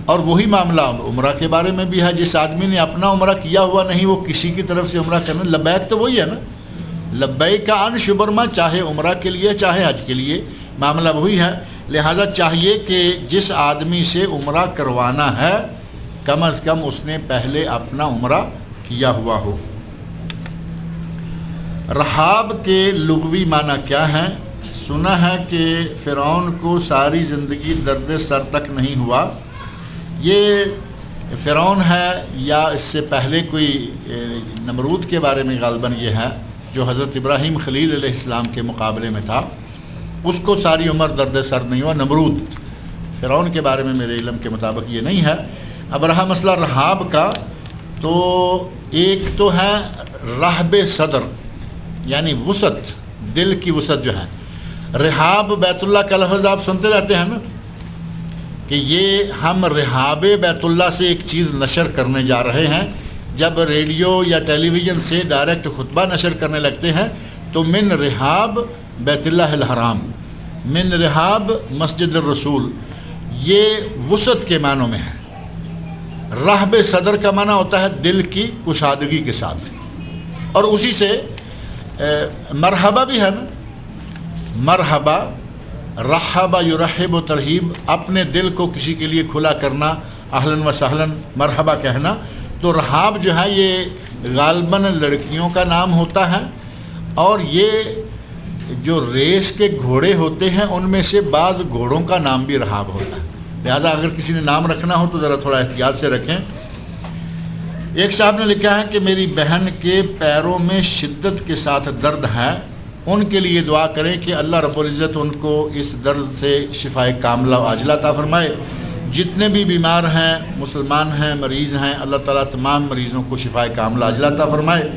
اور وہی معاملہ عمرہ کے بارے میں بھی ہے، جس آدمی نے اپنا عمرہ کیا ہوا نہیں، وہ کسی کی طرف سے عمرہ کرنا، لبیک تو وہی ہے نا، لبیک عن شبرما، چاہے عمرہ کے لیے چاہے حج کے لیے معاملہ وہی ہے۔ لہذا چاہیے کہ جس آدمی سے عمرہ کروانا ہے کم از کم اس نے پہلے اپنا عمرہ کیا ہوا ہو۔ رحاب کے لغوی معنی کیا ہیں؟ سنا ہے کہ فرعون کو ساری زندگی درد سر تک نہیں ہوا۔ یہ فرعون ہے یا اس سے پہلے کوئی نمرود کے بارے میں غالباً یہ ہے، جو حضرت ابراہیم خلیل علیہ السلام کے مقابلے میں تھا، اس کو ساری عمر درد سر نہیں ہوا۔ نمرود، فرعون کے بارے میں میرے علم کے مطابق یہ نہیں ہے۔ اب رہا مسئلہ رحاب کا، تو ایک تو ہے رحب صدر، یعنی وسعت، دل کی وسعت جو ہے۔ رحاب بیت اللہ کا لفظ آپ سنتے رہتے ہیں نا، کہ یہ ہم رحاب بیت اللہ سے ایک چیز نشر کرنے جا رہے ہیں۔ جب ریڈیو یا ٹیلی ویژن سے ڈائریکٹ خطبہ نشر کرنے لگتے ہیں تو من رحاب بیت اللہ الحرام، من رحاب مسجد الرسول، یہ وسعت کے معنوں میں ہے۔ رحب صدر کا معنی ہوتا ہے دل کی کشادگی کے ساتھ، اور اسی سے مرحبا بھی ہے نا، مرحبا، رحبا یرحب و ترہیب، اپنے دل کو کسی کے لیے کھلا کرنا، اہلاً و سہلاً، مرحبا کہنا۔ تو رحاب جو ہے یہ غالباً لڑکیوں کا نام ہوتا ہے، اور یہ جو ریس کے گھوڑے ہوتے ہیں ان میں سے بعض گھوڑوں کا نام بھی رحاب ہوتا ہے۔ لہذا اگر کسی نے نام رکھنا ہو تو ذرا تھوڑا احتیاط سے رکھیں۔ ایک صاحب نے لکھا ہے کہ میری بہن کے پیروں میں شدت کے ساتھ درد ہے، ان کے لیے دعا کریں کہ اللہ رب العزت ان کو اس درد سے شفائے کاملہ و عاجلہ عطا فرمائے۔ جتنے بھی بیمار ہیں، مسلمان ہیں، مریض ہیں، اللہ تعالیٰ تمام مریضوں کو شفائے کاملہ عاجلہ عطا فرمائے۔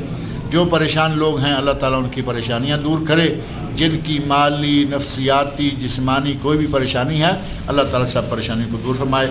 جو پریشان لوگ ہیں اللہ تعالیٰ ان کی پریشانیاں دور کرے۔ جن کی مالی، نفسیاتی، جسمانی کوئی بھی پریشانی ہے اللہ تعالیٰ سب پریشانی کو دور فرمائے۔